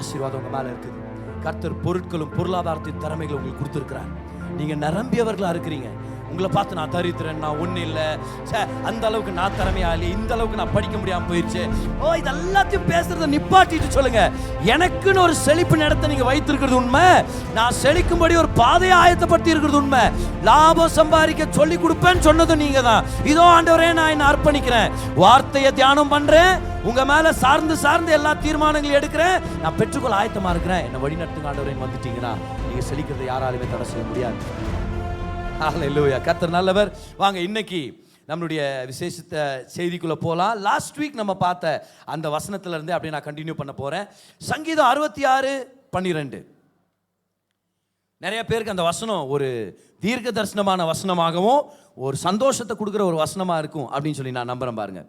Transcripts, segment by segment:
ஆசீர்வாதம் உங்க மேல இருக்குது. கர்த்தர் பொருட்களும் பொருளாதாரத்தின் திறமைகளை உங்களுக்கு கொடுத்துருக்கிறார். நீங்க நிரம்பியவர்களா இருக்கிறீங்க. உங்களை பார்த்து நான் தரித்திரன், நான் ஒன்றும் இல்லை, அந்த அளவுக்கு நான் திறமையாளி, இந்த அளவுக்கு நான் படிக்க முடியாமல் போயிடுச்சு, இது எல்லாத்தையும் பேசுறத நிப்பாட்டிட்டு சொல்லுங்க, எனக்குன்னு ஒரு செழிப்பு இடத்தை நீங்க வைத்திருக்கிறது உண்மை, நான் செழிக்கும்படி ஒரு பாதையை ஆயத்தப்படுத்தி இருக்கிறது உண்மை, லாபம் சம்பாதிக்க சொல்லி கொடுப்பேன்னு சொன்னதும் நீங்க தான். இதோ ஆண்டவரே நான் என்ன அர்ப்பணிக்கிறேன், வார்த்தையை தியானம் பண்றேன், உங்க மேல சார்ந்து எல்லா தீர்மானங்களையும் எடுக்கிறேன், நான் பெற்றுக்கொள்ள ஆயத்தமா இருக்கிறேன், என்ன வழி நடத்துங்க ஆண்டவரேன்னு வந்துட்டீங்கன்னா நீங்க செழிக்கிறதை யாராலுமே தடை செய்ய முடியாது. ஹல்லேலூயா. கர்த்தர் நல்லவர். வாங்க இன்னைக்கு நம்மளுடைய விசேஷத்த செய்திக்குள்ள போலாம். லாஸ்ட் வீக் நம்ம பார்த்த அந்த வசனத்துல இருந்து அப்படியே நான் கண்டினியூ பண்ண போறேன். சங்கீதம் 66:12. நிறைய பேருக்கு அந்த வசனம் ஒரு தீர்க்க தரிசனமான வசனமாகவும் ஒரு சந்தோஷத்தை கொடுக்குற ஒரு வசனமா இருக்கும் அப்படின்னு சொல்லி நான் நம்புறேன். பாருங்க,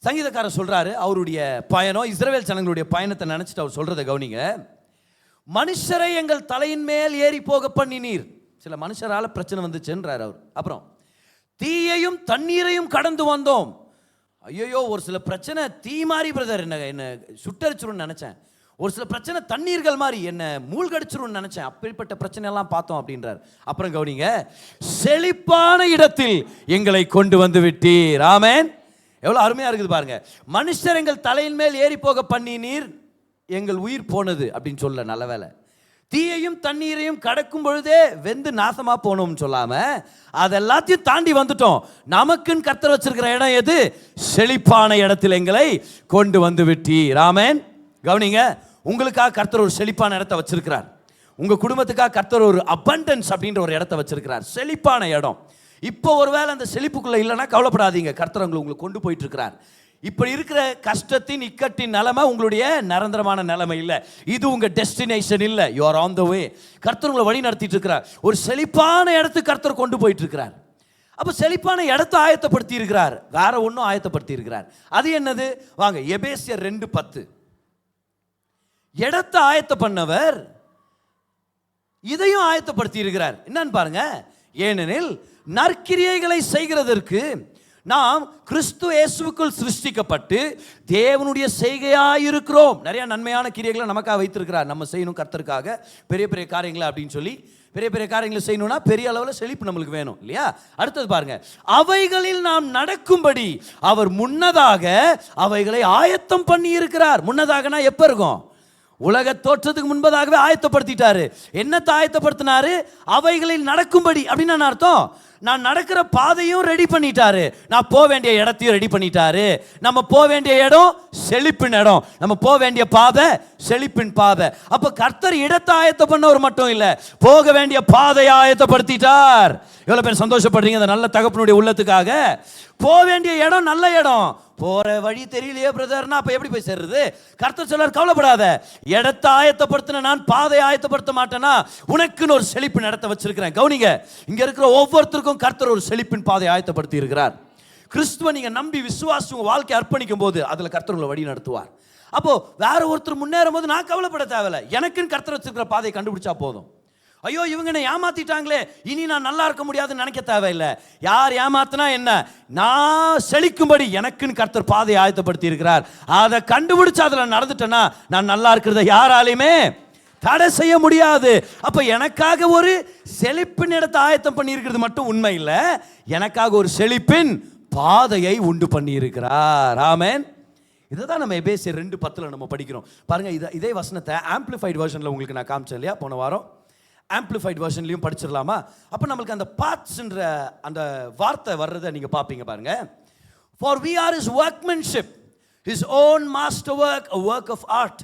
சங்கீதக்காரர் சொல்றாரு, அவருடைய பயணம், இஸ்ரவேல் ஜனங்களுடைய பயணத்தை நினைச்சிட்டு அவர் சொல்றதை கவனிங்க. மனுஷரை எங்கள் தலையின் மேல் ஏறி போக பண்ணினீர். சில மனுஷரால பிரச்சனை வந்துச்சுன்றார் அவர். அப்புறம் தீயையும் தண்ணீரையும் கடந்து வந்தோம். ஐயோ, ஒரு சில பிரச்சனை தீ மாதிரி பிரதர் என்ன சுட்டரிச்சிரும்னு நினைச்சேன், ஒரு சில பிரச்சனை தண்ணீர்கள் மாதிரி என்ன மூழ்கடிச்சிரும்னு நினைச்சேன், அப்படிப்பட்ட பிரச்சனை எல்லாம் பார்த்தோம் அப்படின்றார். அப்புறம் கவனிங்க, செழிப்பான இடத்தில் எங்களை கொண்டு வந்து விட்டீர். ஆமென். எவ்வளவு அருமையா இருக்குது பாருங்க. மனுஷர் எங்கள் தலையின் மேல் ஏறி போக பண்ணினீர், எங்கள் உயிர் போனது அப்படின்னு சொல்ல, நல்ல வேலை. தீயையும் தண்ணீரையும் கடக்கும் பொழுதே வெந்து நாசமா போனோம்னு சொல்லாம அதெல்லாத்தையும் தாண்டி வந்துட்டோம். நமக்குன்னு கர்த்தர் வச்சிருக்கிற இடம் எது? செழிப்பான இடத்தில் எங்களை கொண்டு வந்து விட்டீர். ஆமென். கவனிங்க, உங்களுக்காக கர்த்தர் ஒரு செழிப்பான இடத்தை வச்சிருக்கிறார். உங்க குடும்பத்துக்காக கர்த்தர் ஒரு அபண்டன்ஸ் அப்படின்ற ஒரு இடத்தை வச்சிருக்கிறார், செழிப்பான இடம். இப்போ ஒருவேளை அந்த செழிப்புக்குள்ள இல்லைன்னா கவலைப்படாதீங்க, கர்த்தர் உங்களுக்கு கொண்டு போயிட்டு இருக்கிறார். இப்படி இருக்கிற கஷ்டத்தின் இக்கட்டின் நிலைமை உங்களுடைய நிரந்தரமான நிலைமை இல்லை, இது உங்க டெஸ்டினேஷன் இல்லை. யூ ஆர் ஆன் த வே. கர்த்தர் உங்களை வழி நடத்திட்டு இருக்கிறார், ஒரு செழிப்பான இடத்துக்கு கர்த்தர் கொண்டு போயிட்டு இருக்கிறார். அப்ப செழிப்பான இடத்தை ஆயத்தப்படுத்தி இருக்கிறார், வேற ஒன்றும் ஆயத்தப்படுத்தி இருக்கிறார். அது என்னது? வாங்க, எபேசியர் 2:10. இடத்தை ஆயத்த பண்ணவர் இதையும் ஆயத்தப்படுத்தி இருக்கிறார். என்னன்னு பாருங்க. ஏனெனில் நற்கிரியைகளை செய்கிறதற்கு நாம் கிறிஸ்து இயேசுவுக்குள் சிருஷ்டிக்கப்பட்டு தேவனுடைய செய்கையாயிருக்கிறோம். நிறைய நன்மையான கிரியைகளை நமக்காக வைத்திருக்கிறார், நம்ம செய்யணும் கர்த்தருக்காக பெரிய பெரிய காரியங்களை அப்படின்னு சொல்லி. பெரிய பெரிய காரியங்களை செய்யணும்னா பெரிய அளவில் செழிப்பு நம்மளுக்கு வேணும் இல்லையா? அடுத்தது பாருங்க, அவைகளில் நாம் நடக்கும்படி அவர் முன்னதாக அவைகளை ஆயத்தம் பண்ணி இருக்கிறார். முன்னதாகனா எப்ப இருக்கும்? உலக தோற்றத்துக்கு முன்பதாகவே ஆயத்தப்படுத்திட்டாரு. என்னத்தை ஆயத்தப்படுத்தினாரு? அவைகளில் நடக்கும்படி. அப்படின்னு அர்த்தம், நான் நடக்கிற பாதையும் ரெடி பண்ணிட்டாரு, நான் போக வேண்டிய இடத்தையும் ரெடி பண்ணிட்டாரு. நம்ம போக வேண்டிய இடம் செழிப்பின் இடம், நம்ம போக வேண்டிய பாதை செழிப்பின் பாதை. அப்ப கர்த்தர் இடத்தை ஆயத்த பண்ணவர் மட்டும் இல்ல, போக வேண்டிய பாதையை ஆயத்தப்படுத்திட்டார். எவ்வளவு பேர் சந்தோஷப்படுறீங்க இந்த நல்ல தகப்பனுடைய உள்ளத்துக்காக? போக வேண்டிய இடம் நல்ல இடம், போற வழி தெரியலையே பிரதர்னா அப்ப எப்படி போய் சேர்றது? கர்த்தர் சொல்றார், கவலைப்படாத, இடத்தை ஆயத்தப்படுத்தின நான் பாதையை ஆயத்தப்படுத்த மாட்டேனா? உனக்குன்னு ஒரு செழிப்பின் இடத்தை வச்சிருக்கிறேன். கவனிங்க, இங்க இருக்கிற ஒவ்வொருத்தருக்கும் கர்த்தர் ஒரு செழிப்பின் பாதையை ஆயத்தப்படுத்தி இருக்கிறார். கிறிஸ்துவ நீங்க நம்பி விசுவாசி உங்க வாழ்க்கை அர்ப்பணிக்கும் போது அதுல கர்த்தர் உங்களை வழி நடத்துவார். அப்போ வேற ஒருத்தர் முன்னேறும் போது நான் கவலைப்பட தேவையில்லை, எனக்குன்னு கர்த்தர் வச்சிருக்கிற பாதையை கண்டுபிடிச்சா போதும். ஐயோ இவங்க என்ன ஏமாத்திட்டாங்களே, இனி நான் நல்லா இருக்க முடியாதுன்னு நினைக்க தேவையில்லை. யார் ஏமாத்தினா என்ன, நான் செழிக்கும்படி எனக்குன்னு கர்த்தர் பாதையை ஆயத்தப்படுத்தி இருக்கிறார். அதை கண்டுபிடிச்சு அதில் நடந்துட்டேன்னா நான் நல்லா இருக்கிறத யாராலையுமே தடை செய்ய முடியாது. அப்ப எனக்காக ஒரு செழிப்பின் இடத்தை ஆயத்தம் பண்ணி இருக்கிறது மட்டும் உண்மை இல்லை, எனக்காக ஒரு செழிப்பின் பாதையை உண்டு பண்ணி இருக்கிறார். ஆமென். இதுதான் நம்ம எபேசியர் 2:10 நம்ம படிக்கிறோம். பாருங்க, இதே வசனத்தை ஆம்பிளிஃபைட் வெர்ஷன்ல உங்களுக்கு நான் காமிச்சேன் இல்லையா போன வாரம்? ஆம்பிளிஃபைட் வெர்ஷன்லையும் படிச்சிடலாமா? அப்போ நம்மளுக்கு அந்த பார்ட்ஸ்ன்ற அந்த வார்த்தை வர்றதை நீங்கள் பார்ப்பீங்க பாருங்க. For we are his workmanship, his own masterwork, a work of art,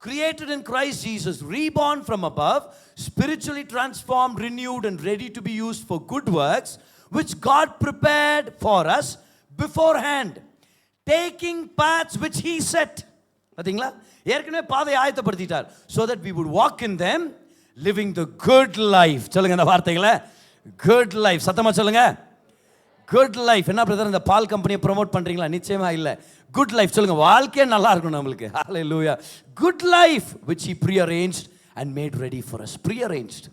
created in Christ Jesus, reborn from above, spiritually transformed, renewed and ready to be used for good works, which God prepared for us beforehand, taking paths which he set. பார்த்தீங்களா? ஏற்கனவே பாதையை ஆயத்தப்படுத்திட்டார், so that we would walk in them, living the good life. சொல்லுங்க இந்த வார்த்தைகளை, good life. சத்தமா சொல்லுங்க, good life. என்ன brother இந்த பால் கம்பெனியை ப்ரோமோட் பண்றீங்களா? நிச்சயமா இல்ல. good life சொல்லுங்க, வாழ்க்கையே நல்லா இருக்கும் நம்மளுக்கு. hallelujah. good life which he prearranged and made ready for us. prearranged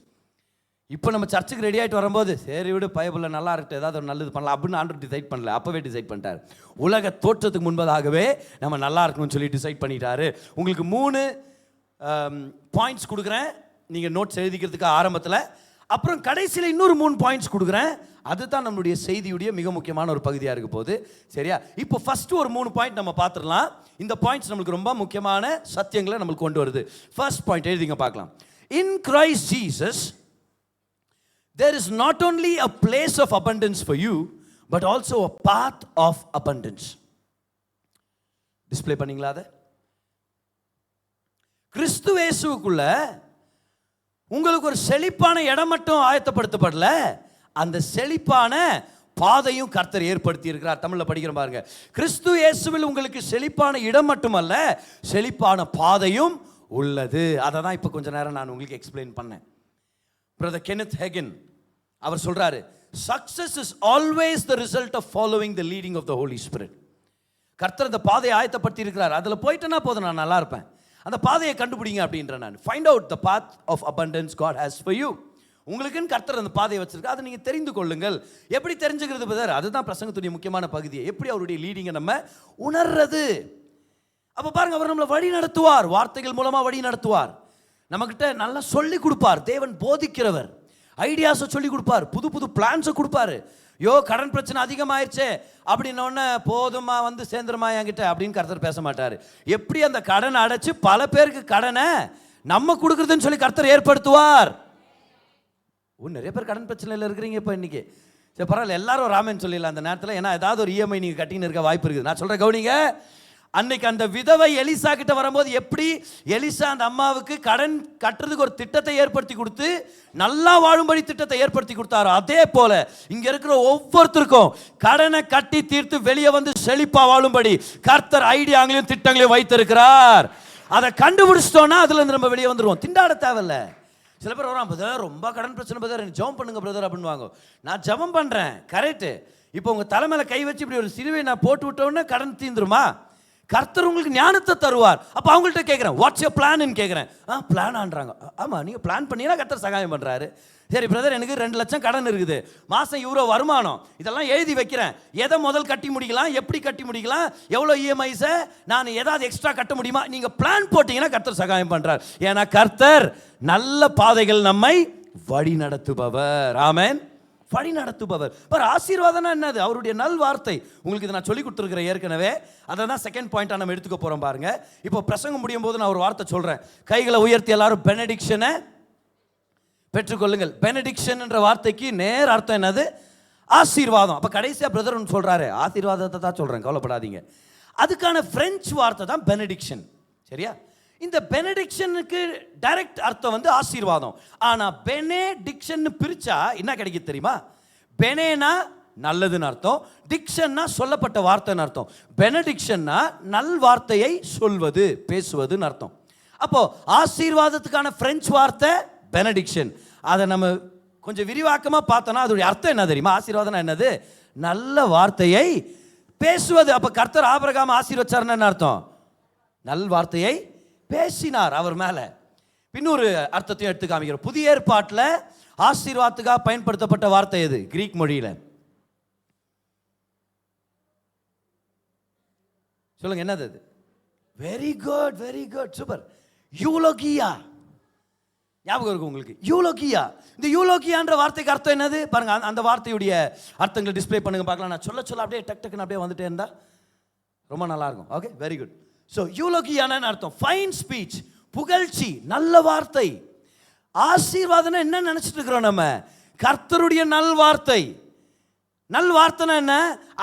இப்போ நம்ம சர்ச்சுக்கு ரெடி ஆகிட்டு வரும்போது சரி விடு பைபிள் நல்லா இருக்கட்டும், ஏதாவது ஒரு நல்லது பண்ணலாம் அப்படின்னு ஆண்டவர் டிசைட் பண்ணல. அப்போவே டிசைட் பண்ணிட்டார். உலக தோற்றத்துக்கு முன்பதாகவே நம்ம நல்லா இருக்கணும்னு சொல்லி டிசைட் பண்ணிட்டாரு. உங்களுக்கு 3 பாயிண்ட்ஸ் கொடுக்குறேன், நீங்கள் நோட்ஸ் எழுதிக்கிறதுக்கு ஆரம்பத்தில். அப்புறம் கடைசியில் இன்னொரு 3 பாயிண்ட்ஸ் கொடுக்குறேன். அதுதான் நம்மளுடைய செய்தியுடைய மிக முக்கியமான ஒரு பகுதியாக இருக்க போகுது. சரியா? இப்போ ஃபர்ஸ்ட் ஒரு 3 பாயிண்ட் நம்ம பார்த்துடலாம். இந்த பாயிண்ட்ஸ் நம்மளுக்கு ரொம்ப முக்கியமான சத்தியங்களை நம்மளுக்கு கொண்டு வருது. ஃபர்ஸ்ட் பாயிண்ட் எழுதிங்க பார்க்கலாம். In Christ Jesus there is not only a place of abundance for you but also a path of abundance. Display பண்ணீங்களா? அத கிறிஸ்து இயேசுவுக்குள்ள உங்களுக்கு ஒரு செழிப்பான இடம் மட்டும் ஆயத்தப்படுத்தப்படல, அந்த செழிப்பான பாதையும் கர்த்தர் ஏற்படுத்தி இருக்கிறார். தமிழ்ல படிக்கிற பாருங்க. கிறிஸ்து இயேசுவில் உங்களுக்கு செழிப்பான இடம் மட்டுமல்ல, செழிப்பான பாதையும் உள்ளது. அதை தான் இப்போ கொஞ்ச நேரம் நான் உங்களுக்கு எக்ஸ்பிளைன் பண்ணேன். பிரதர் கென்னத் ஹேகன் அவர் சொல்றாரு, success is always the result of following the leading of the Holy Spirit. கர்த்தர் அந்த பாதையை ஆயத்தப்படுத்தி இருக்கிறார். அதில் போயிட்டேன்னா போதும், நான் நல்லா இருப்பேன். அந்த பாதையை கண்டுபிடிங்க அப்படின்ற நான். Find out the path of abundance God has for you. உங்களுக்குன்னு கர்த்தர் அந்த பாதையை வச்சிருக்கா, அதை நீங்கள் தெரிந்து கொள்ளுங்கள். எப்படி தெரிஞ்சுக்கிறது பிரதர்? அதுதான் பிரசங்கத்துடைய முக்கியமான பகுதியை. எப்படி அவருடைய லீடிங்கை நம்ம உணர்றது? அப்போ பாருங்க, அவர் நம்மளை வழி நடத்துவார், வார்த்தைகள் மூலமாக வழி நடத்துவார், நம்மக்கிட்ட நல்லா சொல்லி கொடுப்பார். தேவன் போதிக்கிறவர், ஐடியாஸை சொல்லி கொடுப்பார், புது புது பிளான்ஸை கொடுப்பாரு. கடன் பிரச்சனை அதிகமாயிருச்சே அப்படின்னோடனே போதுமா வந்து சேர்ந்துருமா என்கிட்ட அப்படின்னு கர்த்தர் பேச மாட்டார். எப்படி அந்த கடனை அடைச்சு பல பேருக்கு கடனை நம்ம கொடுக்குறதுன்னு சொல்லி கர்த்தர் ஏற்படுத்துவார். நிறைய பேர் கடன் பிரச்சனையில் இருக்கிறீங்க இப்போ இன்னைக்கு. சரி பரவாயில்ல, எல்லாரும் ராமன் சொல்லிடலாம் அந்த நேரத்தில். ஏன்னா ஏதாவது ஒரு இஎம்ஐ நீங்கள் கட்டின்னு இருக்க வாய்ப்பு இருக்குது. நான் சொல்கிறேன் கவனிங்க. அன்னைக்கு அந்த விதவை எலிசா கிட்ட வரும்போது எப்படி எலிசா அந்த அம்மாவுக்கு கடன் கட்டுறதுக்கு ஒரு திட்டத்தை ஏற்படுத்தி கொடுத்து நல்லா வாழும்படி திட்டத்தை ஏற்படுத்தி கொடுத்தாரோ, அதே போல இங்க இருக்கிற ஒவ்வொருத்தருக்கும் கடனை கட்டி தீர்த்து வெளியே வந்து செழிப்பா வாழும்படி கர்த்தர் ஐடியாங்களையும் திட்டங்களையும் வைத்திருக்கிறார். அதை கண்டுபிடிச்சிட்டோம்னா அதுல இருந்து நம்ம வெளியே வந்துருவோம். திண்டாட தேவையில்ல. சில பேர் வரான், பிரதர் ரொம்ப கடன் பிரச்சனை பிரதர், ஜெபம் பண்ணுங்க பிரதர் அப்படின்னு வாங்க. நான் ஜெபம் பண்றேன், கரெக்ட். இப்போ உங்க தலைமையில கை வச்சு இப்படி ஒரு சிலுவை நான் போட்டு விட்டோன்னே கடன் தீந்துருமா? கர்த்தர் உங்களுக்கு ஞானத்தை தருவார். அப்போ அவங்கள்ட்ட கேட்குறேன், வாட்ஸ் யோர் பிளான்னு கேட்குறேன். பிளான் ஆன்றாங்க. ஆமாம், நீங்கள் பிளான் பண்ணினா கர்த்தர் சகாயம் பண்ணுறாரு. சரி பிரதர், எனக்கு 2 லட்சம் கடன் இருக்குது, மாதம் இவ்வளோ வருமானம், இதெல்லாம் எழுதி வைக்கிறேன். எதை முதல் கட்டி முடிக்கலாம், எப்படி கட்டி முடிக்கலாம், எவ்வளோ இஎம்ஐஸை நான் ஏதாவது எக்ஸ்ட்ரா கட்ட முடியுமா? நீங்கள் பிளான் போட்டிங்கன்னா கர்த்தர் சகாயம் பண்ணுறார். ஏன்னா கர்த்தர் நல்ல பாதைகள் நம்மை வழி நடத்துபவர். ஆமென். வழி நடத்துபவர். பார், ஆசீர்வாதம்னா என்னது? அவருடைய நல் வார்த்தை. உங்களுக்கு இதை நான் சொல்லி கொடுத்துருக்கிறேன் ஏற்கனவே. அதை தான் செகண்ட் பாயிண்டா நம்ம எடுத்துக்க போறோம் பாருங்க. இப்போ பிரசங்கம் முடியும் போது நான் ஒரு வார்த்தை சொல்றேன். கைகளை உயர்த்தி எல்லாரும் பெனடிக்ஷனை பெற்றுக்கொள்ளுங்கள். பெனடிக்ஷன் என்ற வார்த்தைக்கு நேர் அர்த்தம் என்னது? ஆசீர்வாதம். அப்ப கடைசியா பிரதர் ஒன்று சொல்றாரு, ஆசீர்வாதத்தை தான் சொல்றேன், கவலைப்படாதீங்க. அதுக்கான பிரெஞ்சு வார்த்தை தான் பெனடிக்ஷன். சரியா? இந்த பெனடிக்ஷனுக்கு டைரக்ட் அர்த்தம் வந்து ஆசீர்வாதம். ஆனா பெனடிக்ஷன் பிரிச்சா என்ன கிடைக்குது தெரியுமா? பெனேனா நல்லதுன்னு அர்த்தம், டிக்ஷன்னா சொல்லப்பட்ட வார்த்தைன்னு அர்த்தம். பெனடிக்ஷன்னா நல் வார்த்தையை சொல்வது, பேசுவதுன்னு அர்த்தம். அப்போ ஆசீர்வாதத்துக்கான பிரெஞ்சு வார்த்தை பெனடிக்ஷன். அதை நம்ம கொஞ்சம் விரிவாக்கமா பார்த்தோம்னா அதோடைய அர்த்தம் என்ன தெரியுமா? ஆசீர்வாதம் என்னது? நல்ல வார்த்தையை பேசுவது. அப்ப கர்த்தர் ஆபிரகாம் ஆசீர்வச்சார்னு என்ன அர்த்தம்? நல் வார்த்தையை பேசினார் அவர் மேல. இன்னொரு அர்த்தத்தையும் எடுத்து காமிக்கிறோம். புதிய ஏற்பாட்டில் ஆசீர்வாதத்துக்காக பயன்படுத்தப்பட்ட வார்த்தை எது? கிரீக் மொழியில சொல்லுங்க, என்னது அது? Very good, very good, super. யூலோகியா. ஞாபகம் இருக்கு உங்களுக்கு? யூலோகியா. இந்த யூலோகியான்ற வார்த்தைக்கு அர்த்தம் என்னது பாருங்க. அந்த வார்த்தையுடைய அர்த்தங்களை டிஸ்பிளே பண்ணுங்க பார்க்கலாம். நான் சொல்ல சொல்ல அப்படியே டக் டக்குன்னு அப்படியே வந்துட்டே இருந்தா ரொம்ப நல்லா இருக்கும். Okay, very good. ஸோ யூலோகியான அர்த்தம் ஃபைன் ஸ்பீச், புகழ்ச்சி, நல்ல வார்த்தை. ஆசீர்வாதம் என்ன நினைச்சிட்டு இருக்கிறோம் நம்ம? கர்த்தருடைய நல் வார்த்தை. நல் வார்த்தைனா என்ன?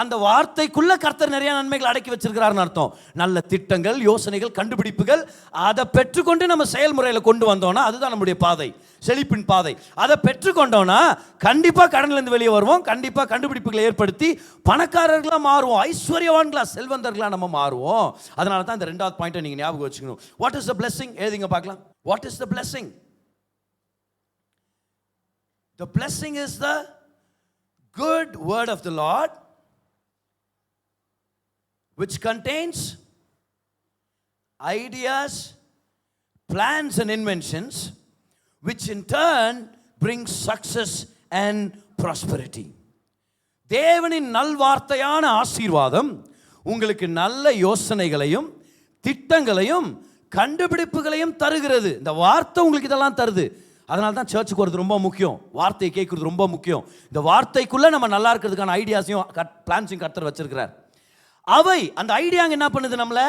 அந்த வார்த்தைக்குள்ள கர்த்தர் நிறைய நன்மைகள் அடக்கி வச்சிருக்கிறார்னு அர்த்தம். நல்ல திட்டங்கள், யோசனைகள், கண்டுபிடிப்புகள், அதை பெற்றுக்கொண்டு நம்ம செயல்முறையில் கொண்டு வந்தோம்னா அதுதான் நம்முடைய பாதை, செழிப்பின் பாதை. அதை பெற்றுக்கொண்டோம்னா கண்டிப்பாக கடன்லேருந்து வெளியே வருவோம், கண்டிப்பாக கண்டுபிடிப்புகளை ஏற்படுத்தி பணக்காரர்களாக மாறுவோம், ஐஸ்வர்யவான்களா, செல்வந்தர்களாக நம்ம மாறுவோம். அதனால தான் இந்த 2வது பாயிண்ட்டை நீங்கள் ஞாபகம் வச்சுக்கணும். What is the blessing? எழுதிங்க பார்க்கலாம். What is the blessing? The blessing is the good word of the Lord, which contains ideas, plans and inventions, which in turn brings success and prosperity. தேவனின் நல்வார்த்தையான ஆசீர்வாதம் உங்களுக்கு நல்ல யோசனைகளையும் திட்டங்களையும் கண்டுபிடிப்புகளையும் தருகிறது. இந்த வார்த்தை உங்களுக்கு இதெல்லாம் தருது. அதனால தான் சர்ச்சுக்கு வரது ரொம்ப முக்கியம். வார்த்தையை கேட்குறது ரொம்ப முக்கியம். இந்த வார்த்தைக்குள்ளே நம்ம நல்லா இருக்கிறதுக்கான ஐடியாஸையும் பிளான்ஸையும் கர்த்தர் வச்சிருக்கிறார். அவை அந்த ஐடியாங்க என்ன பண்ணுது? நம்மளை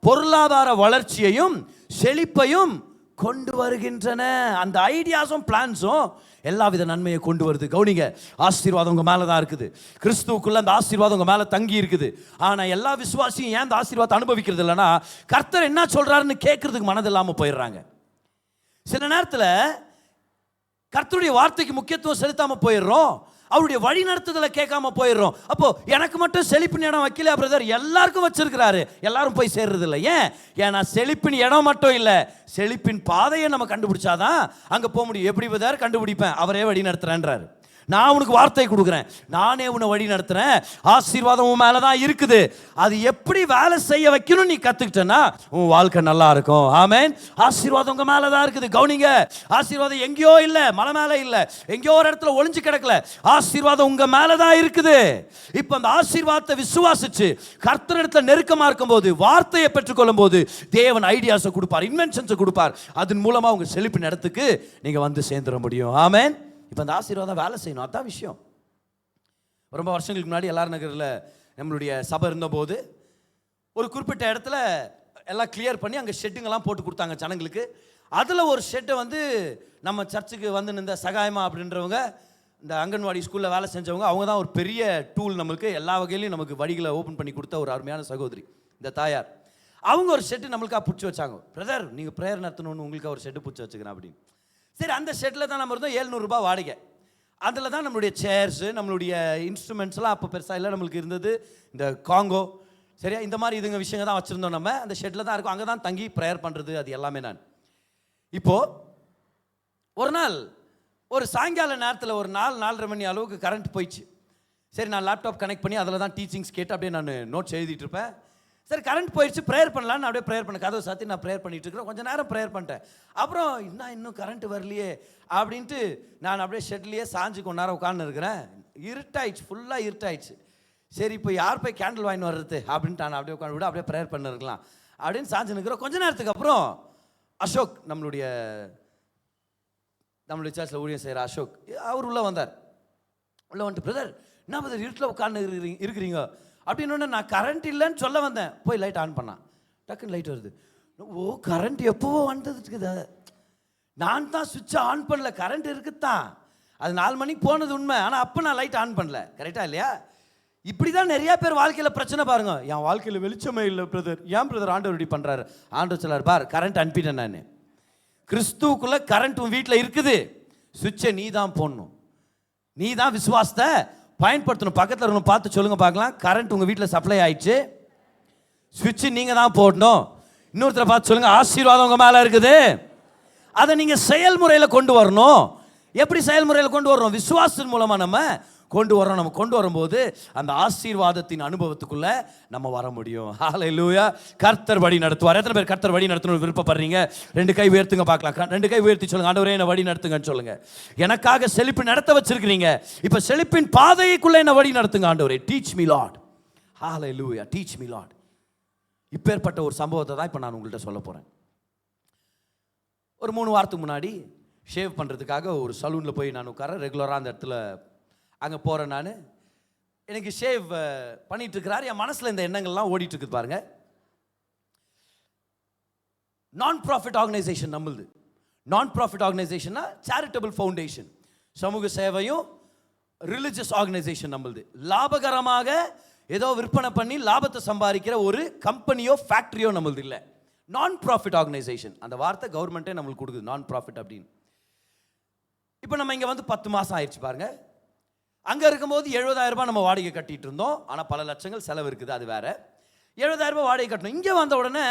பொருளாதார வளர்ச்சியையும் செழிப்பையும் கொண்டு வருகின்றன. அந்த ஐடியாஸும் பிளான்ஸும் எல்லா வித நன்மையை கொண்டு வருது. கவனிங்க, ஆசீர்வாதம் உங்கள் மேலே தான் இருக்குது. கிறிஸ்துவுக்குள்ள அந்த ஆசீர்வாதம் உங்கள் மேலே தங்கி இருக்குது. ஆனால் எல்லா விசுவாசியும் ஏன் அந்த ஆசீர்வாதத்தை அனுபவிக்கிறது இல்லைன்னா, கர்த்தர் என்ன சொல்கிறாருன்னு கேட்கறதுக்கு மனது இல்லாமல் போயிடுறாங்க. சில நேரத்தில் கர்த்தருடைய வார்த்தைக்கு முக்கியத்துவம் செலுத்தாமல் போயிடுறோம். அவருடைய வழி நடத்துதலை கேட்காம போயிடுறோம். அப்போ எனக்கு மட்டும் செழிப்பின் இடம் வைக்கல பிரதர், எல்லாருக்கும் வச்சிருக்கிறாரு, எல்லாரும் போய் சேர்றது இல்லை. ஏன்னா செழிப்பின் இடம் மட்டும் இல்லை, செழிப்பின் பாதையை நம்ம கண்டுபிடிச்சாதான் அங்கே போக முடியும். எப்படி பிரதர் கண்டுபிடிப்பேன்? அவரே வழி நடத்துறேன்றாரு. நான் உனக்கு வார்த்தை கொடுக்குறேன், நானே உன்னை வழி நடத்துறேன், ஆசீர்வாதம் உன் மேலே தான் இருக்குது. அது எப்படி வேலை செய்ய வைக்கணும் நீ கற்றுக்கிட்டேன்னா உன் வாழ்க்கை நல்லா இருக்கும். ஆமென். ஆசீர்வாதம் உங்கள் மேலே தான் இருக்குது. கவனிங்க, ஆசீர்வாதம் எங்கேயோ இல்லை, மலை மேலே இல்லை, எங்கேயோ ஒரு இடத்துல ஒளிஞ்சு கிடக்கல. ஆசீர்வாதம் உங்கள் மேலே தான் இருக்குது. இப்போ அந்த ஆசீர்வாதத்தை விசுவாசிச்சு கர்த்தரிடத்தில் நெருக்கமாக இருக்கும்போது, வார்த்தையை பெற்றுக்கொள்ளும் போது தேவன் ஐடியாஸை கொடுப்பார், இன்வென்ஷன்ஸை கொடுப்பார். அதன் மூலமாக உங்கள் செழிப்பின் இடத்துக்கு நீங்கள் வந்து சேர்ந்துட முடியும். ஆமென். இப்போ அந்த ஆசீர்வாதம் வேலை செய்யணும், அதான் விஷயம். ரொம்ப வருஷங்களுக்கு முன்னாடி எல்லார் நகரில் நம்மளுடைய சபை இருந்தபோது ஒரு குறிப்பிட்ட இடத்துல எல்லாம் கிளியர் பண்ணி அங்கே ஷெட்டுங்கெல்லாம் போட்டு கொடுத்தாங்க ஜனங்களுக்கு. அதில் ஒரு ஷெட்டை வந்து நம்ம சர்ச்சுக்கு வந்து இந்த சகாயமா அப்படின்றவங்க, இந்த அங்கன்வாடி ஸ்கூலில் வேலை செஞ்சவங்க, அவங்க தான் ஒரு பெரிய டூல், நம்மளுக்கு எல்லா வகையிலையும் நமக்கு வழிகளை ஓப்பன் பண்ணி கொடுத்த ஒரு அருமையான சகோதரி இந்த தாயார். அவங்க ஒரு ஷெட்டு நம்மளுக்காக பிடிச்சி வச்சாங்க. பிரதர் நீங்கள் ப்ரேயர் நடத்தணும்னு உங்களுக்கு ஒரு ஷெட்டு பிடிச்சி வச்சுக்கிறேன் அப்படின்னு. சரி, அந்த ஷெட்டில் தான் நம்ம இருந்தோம். 700 ரூபாய் வாடகை. அதில் தான் நம்மளுடைய சேர்ஸு, நம்மளுடைய இன்ஸ்ட்ருமெண்ட்ஸ்லாம் அப்போ பெருசாக இல்லை, நம்மளுக்கு இருந்தது இந்த காங்கோ, சரியா, இந்த மாதிரி இதுங்க விஷயங்கள் தான் வச்சுருந்தோம். நம்ம அந்த ஷெட்டில் தான் இருக்கும், அங்கே தான் தங்கி ப்ரேயர் பண்ணுறது, அது எல்லாமே. நான் இப்போது ஒரு நாள் ஒரு சாயங்கால நேரத்தில் ஒரு 4-4:30 மணி அளவுக்கு கரண்ட் போயிடுச்சு. சரி, நான் லேப்டாப் கனெக்ட் பண்ணி அதில் தான் டீச்சிங்ஸ் கேட்டு அப்படியே நான் நோட்ஸ் எழுதிட்டு இருப்பேன். சரி, கரண்ட் போயிடுச்சு, ப்ரேயர் பண்ணலான்னு நான் அப்படியே ப்ரேயர் பண்ண கதவை சாத்தி நான் ப்ரேயர் பண்ணிட்டு இருக்கிறேன். கொஞ்சம் நேரம் ப்ரேயர் பண்ணிட்டேன். அப்புறம் இன்னும் கரண்ட் வரலையே அப்படின்ட்டு நான் அப்படியே ஷெட்லேயே சாஞ்சு கொஞ்ச நேரம் உட்காந்து இருக்கிறேன். இருட்டாயிடுச்சு, ஃபுல்லாக இருட்டாயிடுச்சு. சரி, இப்போ யார் போய் கேண்டில் வாங்கி வர்றது அப்படின்ட்டு நான் அப்படியே உட்காந்து விட அப்படியே ப்ரேயர் பண்ணிருக்கலாம் அப்படின்னு சாஞ்சு நிற்கிறோம். கொஞ்ச நேரத்துக்கு அப்புறம் அசோக், நம்மளுடைய சர்ச்சில் ஊழியம் செய்கிற அசோக், அவர் உள்ளே வந்தார். உள்ளே வந்துட்டு, பிரதர் என்ன பிரதர் இருட்டில் உட்காந்து இருக்கிறீங்க அப்படின்னு. நான் கரண்ட் இல்லைன்னு சொல்ல வந்தேன். போய் லைட் ஆன் பண்ணான், டக்குன்னு லைட் வருது. ஓ, கரண்ட் எப்போவோ வந்ததுக்குது, நான் தான் சுவிட்சை ஆன் பண்ணல, கரண்ட் இருக்குத்தான், அது 4 மணிக்கு போனது உண்மை, ஆனால் அப்போ நான் லைட் ஆன் பண்ணல. கரெக்டாக இல்லையா? இப்படி தான் நிறையா பேர் வாழ்க்கையில் பிரச்சனை. பாருங்க, என் வாழ்க்கையில் வெளிச்சமே இல்லை பிரதர். ஏன் பிரதர் ஆண்டவர் இப்படி பண்ணுறாரு? ஆண்டவர் சொல்லார், பார் கரண்ட் அனுப்பிட்டேன் நான். கிறிஸ்துவுக்குள்ளே கரண்ட் உன் வீட்டில் இருக்குது, சுவிட்சை நீ தான் போடணும், நீ தான் விசுவாசத்தை பயன்படுத்தணும். பக்கத்தில் இருக்கணும், பார்த்து சொல்லுங்க பார்க்கலாம், கரண்ட் உங்கள் வீட்டில் சப்ளை ஆயிடுச்சு, சுவிட்சு நீங்கள் தான் போடணும். இன்னொருத்தரை பார்த்து சொல்லுங்க, ஆசீர்வாதம் உங்கள் மேலே இருக்குது, அதை நீங்கள் செயல்முறையில் கொண்டு வரணும். எப்படி செயல்முறையில் கொண்டு வரணும்? விசுவாசத்தின் மூலமாக நம்ம கொண்டு வரோம். நம்ம கொண்டு வரும்போது அந்த ஆசீர்வாதத்தின் அனுபவத்துக்குள்ள நம்ம வர முடியும். ஹல்லேலூயா. கர்த்தர் வழி நடத்துவார். எத்தனை பேர் கர்த்தர் வழி நடத்தணும்னு விருப்பப்படுறீங்க? 2 கை உயர்த்துங்க பார்க்கலாம். 2 கை உயர்த்தி சொல்லுங்க, ஆண்டவரே என்ன வழி நடத்துங்கன்னு சொல்லுங்க. எனக்காக செழிப்பு நடத்த வச்சிருக்கிறீங்க, இப்போ செழிப்பின் பாதைக்குள்ள என்ன வழி நடத்துங்க ஆண்டவரே. Teach me Lord. Hallelujah. Teach me Lord. இப்பேற்பட்ட ஒரு சம்பவத்தை தான் இப்போ நான் உங்கள்கிட்ட சொல்ல போகிறேன். ஒரு 3 வாரத்துக்கு முன்னாடி ஷேவ் பண்ணுறதுக்காக ஒரு சலூனில் போய் நான் உட்கார ரெகுலராக அந்த இடத்துல அங்கே போகிறேன். நான் எனக்கு ஷேவ் பண்ணிட்டு இருக்கிறார். என் மனசில் இந்த எண்ணங்கள்லாம் ஓடிட்டு இருக்குது பாருங்க. நான் ப்ராஃபிட் ஆர்கனைசேஷன் நம்மளுது. நான் ப்ராஃபிட் ஆர்கனைசேஷன்னா சேரிட்டபிள் ஃபவுண்டேஷன், சமூக சேவையும் ரிலிஜியஸ் ஆர்கனைசேஷன் நம்மளுது. லாபகரமாக ஏதோ விற்பனை பண்ணி லாபத்தை சம்பாதிக்கிற ஒரு கம்பெனியோ ஃபேக்ட்ரியோ நம்மளுது இல்லை. நான் ப்ராஃபிட் ஆர்கனைசேஷன், அந்த வார்த்தை கவர்மெண்ட்டே நம்மளுக்கு கொடுக்குது, நான் ப்ராஃபிட் அப்படின்னு. இப்போ நம்ம இங்கே வந்து 10 மாதம் ஆயிடுச்சு பாருங்க. அங்கே இருக்கும்போது 70,000 ரூபாய் நம்ம வாடகை கட்டிகிட்டு இருந்தோம். ஆனால் பல லட்சங்கள் செலவு இருக்குது, அது வேற. 70,000 ரூபாய் வாடகை கட்டணும். இங்கே வந்த உடனே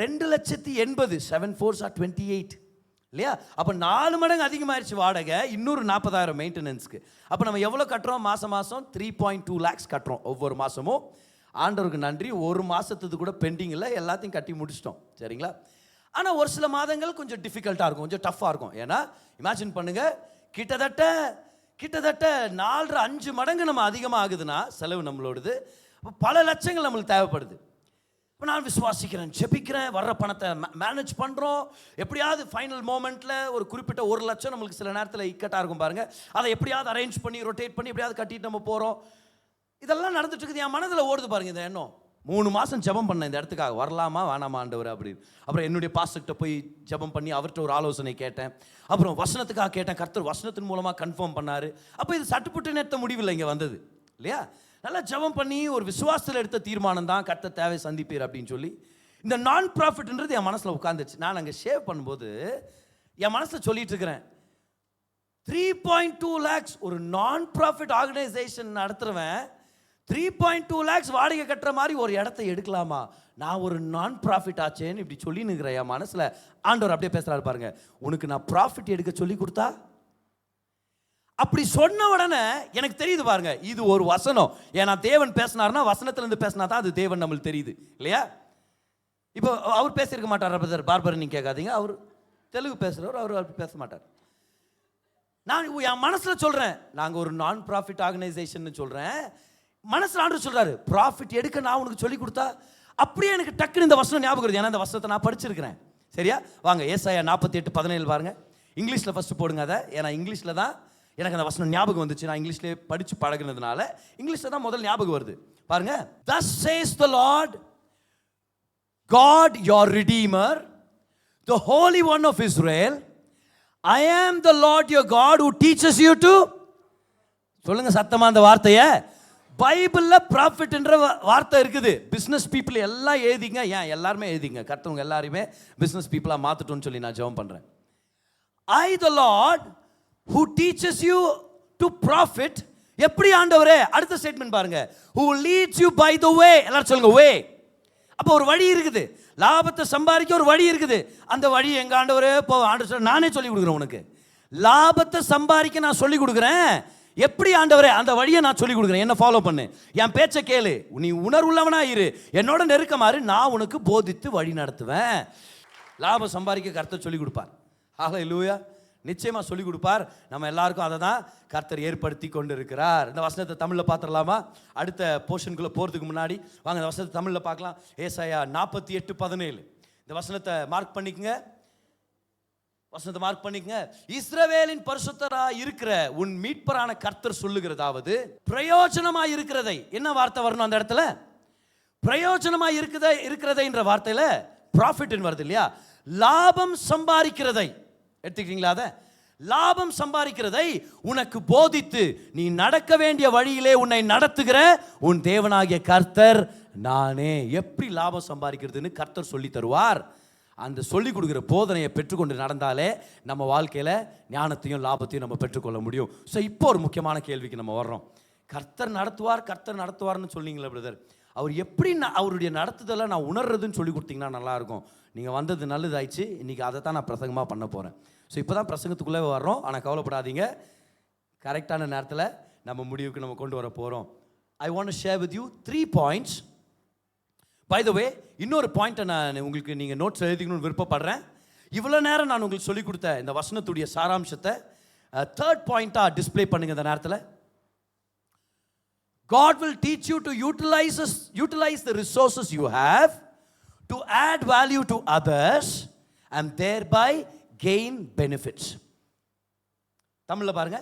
2,80,000, 7 4s are 28 இல்லையா? அப்போ 4 மடங்கு அதிகமாகிடுச்சு வாடகை, இன்னொரு 40,000 மெயின்டெனன்ஸ்க்கு. அப்போ நம்ம எவ்வளோ கட்டுறோம்? மாதம் 3.2 lakhs கட்டுறோம் ஒவ்வொரு மாதமும். ஆண்டவருக்கு நன்றி, ஒரு மாதத்துக்கு கூட பெண்டிங் இல்லை, எல்லாத்தையும் கட்டி முடிச்சிட்டோம். சரிங்களா? ஆனால் ஒரு சில மாதங்கள் கொஞ்சம் டிஃபிகல்ட்டாக இருக்கும், கொஞ்சம் டஃப்பாக இருக்கும். ஏன்னா இமேஜின் பண்ணுங்கள், கிட்டத்தட்ட 4-5 மடங்கு நம்ம அதிகமாக ஆகுதுன்னா செலவு நம்மளோடது, பல லட்சங்கள் நம்மளுக்கு தேவைப்படுது. இப்போ நான் விசுவாசிக்கிறேன், ஜெபிக்கிறேன், வர்ற பணத்தை மேனேஜ் பண்ணுறோம். எப்படியாவது ஃபைனல் மோமெண்ட்டில் ஒரு குறிப்பிட்ட 1 லட்சம் நம்மளுக்கு சில நேரத்தில் இக்கட்டாக இருக்கும் பாருங்கள், அதை எப்படியாவது அரேஞ்ச் பண்ணி ரொட்டேட் பண்ணி எப்படியாவது கட்டிட்டு நம்ம போகிறோம். இதெல்லாம் நடந்துட்டு இருக்குது. என் மனதில் ஓடுது பாருங்கள் இந்த எண்ணம். 3 மாதம் ஜெபம் பண்ணேன் இந்த இடத்துக்காக, வரலாமா வேணாமா ஆண்டவர் அப்படின்னு. அப்புறம் என்னுடைய பாஸ்டர்கிட்ட போய் ஜெபம் பண்ணி அவர்கிட்ட ஒரு ஆலோசனை கேட்டேன். அப்புறம் வசனத்துக்காக கேட்டேன், கர்த்தர் வசனத்தின் மூலமாக கன்ஃபார்ம் பண்ணார். அப்போ இது சட்டுப்புட்டு நேற்ற முடிவில் இங்கே வந்தது இல்லையா. நல்லா ஜெபம் பண்ணி ஒரு விசுவாசத்தில் எடுத்த தீர்மானம் தான், கர்த்தர் தேவை சந்திப்பீர் அப்படின்னு சொல்லி. இந்த நான் ப்ராஃபிட்ன்றது என் மனசில் உட்காந்துச்சு. நான் அங்கே ஷேவ் பண்ணும்போது என் மனசில் சொல்லிட்டு இருக்கிறேன், 3.2 lakhs ஒரு நான் ப்ராஃபிட் ஆர்கனைசேஷன் நடத்துகிறவன் 3.2 lakhs வாடகை கட்டுற மாதிரி ஒரு இடத்த எடுக்கலாமா? நான் ஒரு நான் ப்ராஃபிட் ஆச்சேன்னு இப்படி சொல்லி நிற்கிறேன் என் மனசில். ஆண்டவர் அப்படியே பேசுகிறாரு பாருங்க, உனக்கு நான் ப்ராஃபிட் எடுக்க சொல்லி கொடுத்தா? அப்படி சொன்ன உடனே எனக்கு தெரியுது பாருங்க, இது ஒரு வசனம். ஏன்னா தேவன் பேசினார்னா வசனத்திலிருந்து பேசினா தான் அது தேவன் நம்மளுக்கு தெரியுது இல்லையா. இப்போ அவர் பேசியிருக்க மாட்டார் பிரதர் பார்பர், நீங்கள் கேட்காதீங்க, அவர் தெலுங்கு பேசுகிறவர், அவர் பேச மாட்டார். நான் என் மனசில் சொல்கிறேன், நாங்கள் ஒரு நான் ப்ராஃபிட் ஆர்கனைசேஷன் சொல்கிறேன். மனசில் ஆண்டவர் சொல்கிறாரு, ப்ராஃபிட் எடுக்க நான் உனக்கு சொல்லி கொடுத்தா? அப்படியே எனக்கு டக்குன்னு இந்த வசனம் ஞாபகம் வருது. ஏன்னா இந்த வசனத்தை நான் படிச்சிருக்கிறேன். சரியா, வாங்க ஏசாயா 48:17 பாருங்க. இங்கிலீஷில் ஃபஸ்ட்டு போடுங்க அதை, ஏன்னா இங்கிலீஷில் தான் எனக்கு அந்த வசனம் ஞாபகம் வந்துச்சு. நான் இங்கிலீஷ்லேயே படித்து பழகினதுனால இங்கிலீஷில் தான் முதல் ஞாபகம் வருது. பாருங்க, Thus says the Lord God your Redeemer, the Holy One of Israel, I am the Lord your God who teaches you to. சொல்லுங்க சத்தமா அந்த வார்த்தையை. பைபிளில் ப்ராஃபிட்ன்ற வார்த்தை இருக்குது. பிஸ்னஸ் பீப்புள் எல்லாம் எழுதிங்க, ஏன் எல்லாருமே எழுதிங்க, கர்த்தவங்க எல்லாருமே பிஸ்னஸ் பீப்புளாக மாற்றட்டும்னு சொல்லி நான் ஜெபம் பண்ணுறேன். I the Lord who teaches you to profit. எப்படி ஆண்டவரே? அடுத்த ஸ்டேட்மெண்ட் பாருங்க, who leads you by the way. எல்லாரும் சொல்லுங்க way. அப்போ ஒரு வழி இருக்குது, லாபத்தை சம்பாதிக்க ஒரு வழி இருக்குது. அந்த வழி எங்க ஆண்டவரே போ, ஆண்டவர் நானே சொல்லி கொடுக்குறேன் உனக்கு. லாபத்தை சம்பாதிக்க நான் சொல்லி கொடுக்குறேன். எப்படி ஆண்டவரே? அந்த வழியை நான் சொல்லி கொடுக்குறேன், என்ன ஃபாலோ பண்ணு, என் பேச்சை கேளு, நீ உணர்வுள்ளவனா இரு, என்னோட நெருக்கமாறு, நான் உனக்கு போதித்து வழி நடத்துவேன். லாபம் சம்பாதிக்க கர்த்தர் சொல்லி கொடுப்பார். ஹல்லேலூயா. நிச்சயமாக சொல்லிக் கொடுப்பார். நம்ம எல்லாருக்கும் அதை தான் கர்த்தர் ஏற்படுத்தி கொண்டு இருக்கிறார். இந்த வசனத்தை தமிழில் பார்த்துடலாமா? அடுத்த போர்ஷனுக்குள்ளே போகிறதுக்கு முன்னாடி வாங்க இந்த வசனத்தை தமிழில் பார்க்கலாம். ஏசாயா 48:17 இந்த வசனத்தை மார்க் பண்ணிக்கங்க. வசனத்தை மார்க் பண்ணிக்கங்க. இஸ்ரவேலின் பரிசுத்தராய் இருக்கிற உன் மீட்பரான கர்த்தர் சொல்லுகிறதாவது, பிரயோஜனமாய் இருக்கிறதை. என்ன வார்த்தை வரணும் அந்த இடத்துல? பிரயோஜனமாய் இருக்கிறதை என்ற வார்த்தையில் ப்ராஃபிட் வருது இல்லையா. லாபம் சம்பாதிக்கிறதை எடுத்துக்கிட்டீங்களா? அதை லாபம் சம்பாதிக்கிறதை உனக்கு போதித்து நீ நடக்க வேண்டிய வழியிலே உன்னை நடத்துகிற உன் தேவனாகிய கர்த்தர் நானே. எப்படி லாபம் சம்பாதிக்கிறதுன்னு கர்த்தர் சொல்லி தருவார். அந்த சொல்லி கொடுக்குற போதனையை பெற்றுக்கொண்டு நடந்தாலே நம்ம வாழ்க்கையில் ஞானத்தையும் லாபத்தையும் நம்ம பெற்றுக்கொள்ள முடியும். ஸோ இப்போ ஒரு முக்கியமான கேள்விக்கு நம்ம வர்றோம். கர்த்தர் நடத்துவார்னு சொன்னீங்களே பிரதர், அவர் எப்படி அவருடைய நடத்துதலை நான் உணர்றதுன்னு சொல்லி கொடுத்தீங்கன்னா நல்லாயிருக்கும். நீங்கள் வந்தது நல்லதாயிடுச்சு. இன்றைக்கி அதை தான் நான் பிரசங்கமாக பண்ண போகிறேன். ஸோ இப்போ தான் பிரசங்கத்துக்குள்ளே வர்றோம். ஆனால் கவலைப்படாதீங்க, கரெக்டான நேரத்தில் நம்ம முடிவுக்கு நம்ம கொண்டு வர போகிறோம். I want to share with you 3 points. By the way, இன்னொரு பாயிண்ட்டை நான் உங்களுக்கு நீங்கள் நோட்ஸ் எழுதிக்கணும்னு விருப்பப்படுறேன். இவ்வளோ நேரம் நான் உங்களுக்கு சொல்லிக் கொடுத்த இந்த வசனத்துடைய சாராம்சத்தை 3rd பாயிண்ட்டாக டிஸ்பிளே பண்ணுங்க இந்த நேரத்தில். God will teach you to utilize the resources you have to add value to others and thereby gain benefits. தமிழில் பாருங்க,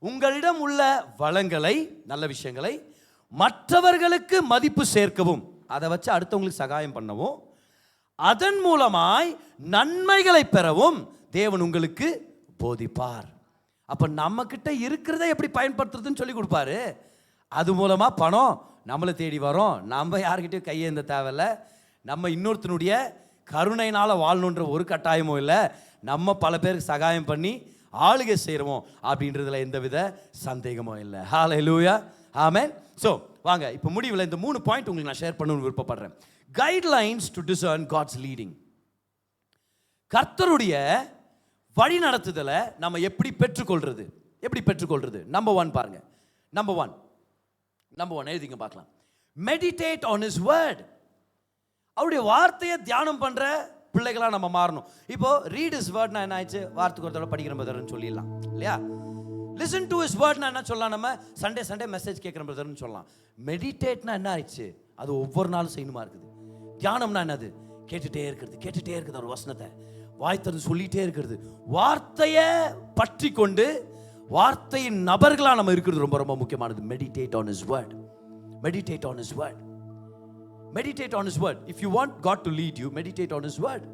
உங்களிடம் உள்ள வளங்களை, நல்ல விஷயங்களை மற்றவர்களுக்கு மதிப்பு சேர்க்கவும், அதை வச்சு அடுத்தவங்களுக்கு சகாயம் பண்ணவும், அதன் மூலமாய் நன்மைகளை பெறவும் தேவன் உங்களுக்கு போதிப்பார். அப்போ நம்ம கிட்ட இருக்கிறத எப்படி பயன்படுத்துறதுன்னு சொல்லி கொடுப்பாரு. அது மூலமாக பணம் நம்மளை தேடி வரும். நம்ம யார்கிட்டையும் கையேந்த தேவையில்லை. நம்ம இன்னொருத்தனுடைய கருணையினால் வாழணுன்ற ஒரு கட்டாயமும் இல்லை. நம்ம பல பேருக்கு சகாயம் பண்ணி ஆளுகை செய்கிறோம் அப்படின்றதுல எந்தவித சந்தேகமும் இல்லை. ஹல்லேலூயா, ஆமென். ஸோ வாங்க இப்போ முடிவில் இந்த 3 பாயிண்ட் உங்களுக்கு நான் ஷேர் பண்ணணும்னு விருப்பப்படுறேன். Guidelines to discern God's leading. கர்த்தருடைய வழி நடத்துதலை நம்ம எப்படி பெற்றுக்கொள்றது? நம்பர் 1 பாருங்க. நம்பர் ஒன் எழுதிங்க பார்க்கலாம். Meditate on his word. அவருடைய வார்த்தையை தியானம் பண்ணுற பிள்ளைகளாக நம்ம மாறணும். இப்போ ரீட் ஹிஸ் வேர்ட்னா என்ன ஆயிடுச்சு? வார்த்தைக்கு ஒரு தடவை படிக்கிற பதர்ன்னு சொல்லிடலாம் இல்லையா. லிசன் டு ஹிஸ் வேர்ட்னா என்ன சொல்லலாம்? நம்ம சண்டே மெசேஜ் கேட்குற பிரதர்னு சொல்லலாம். மெடிடேட்னா என்ன ஆயிடுச்சு? அது ஒவ்வொரு நாளும் செய்யணுமா இருக்குது. தியானம்னா என்னது? கேட்டுட்டே இருக்கிறது ஒரு வசனத்தை வாய் திறந்து சொல்லிட்டே இருக்கிறது. வார்த்தையை பற்றி கொண்டு வார்த்தையின் நபர்களாக நம்ம இருக்கிறது ரொம்ப ரொம்ப முக்கியமானது. Meditate on his word. Meditate on his word. Meditate on his word. If you want God to lead you, meditate on his word.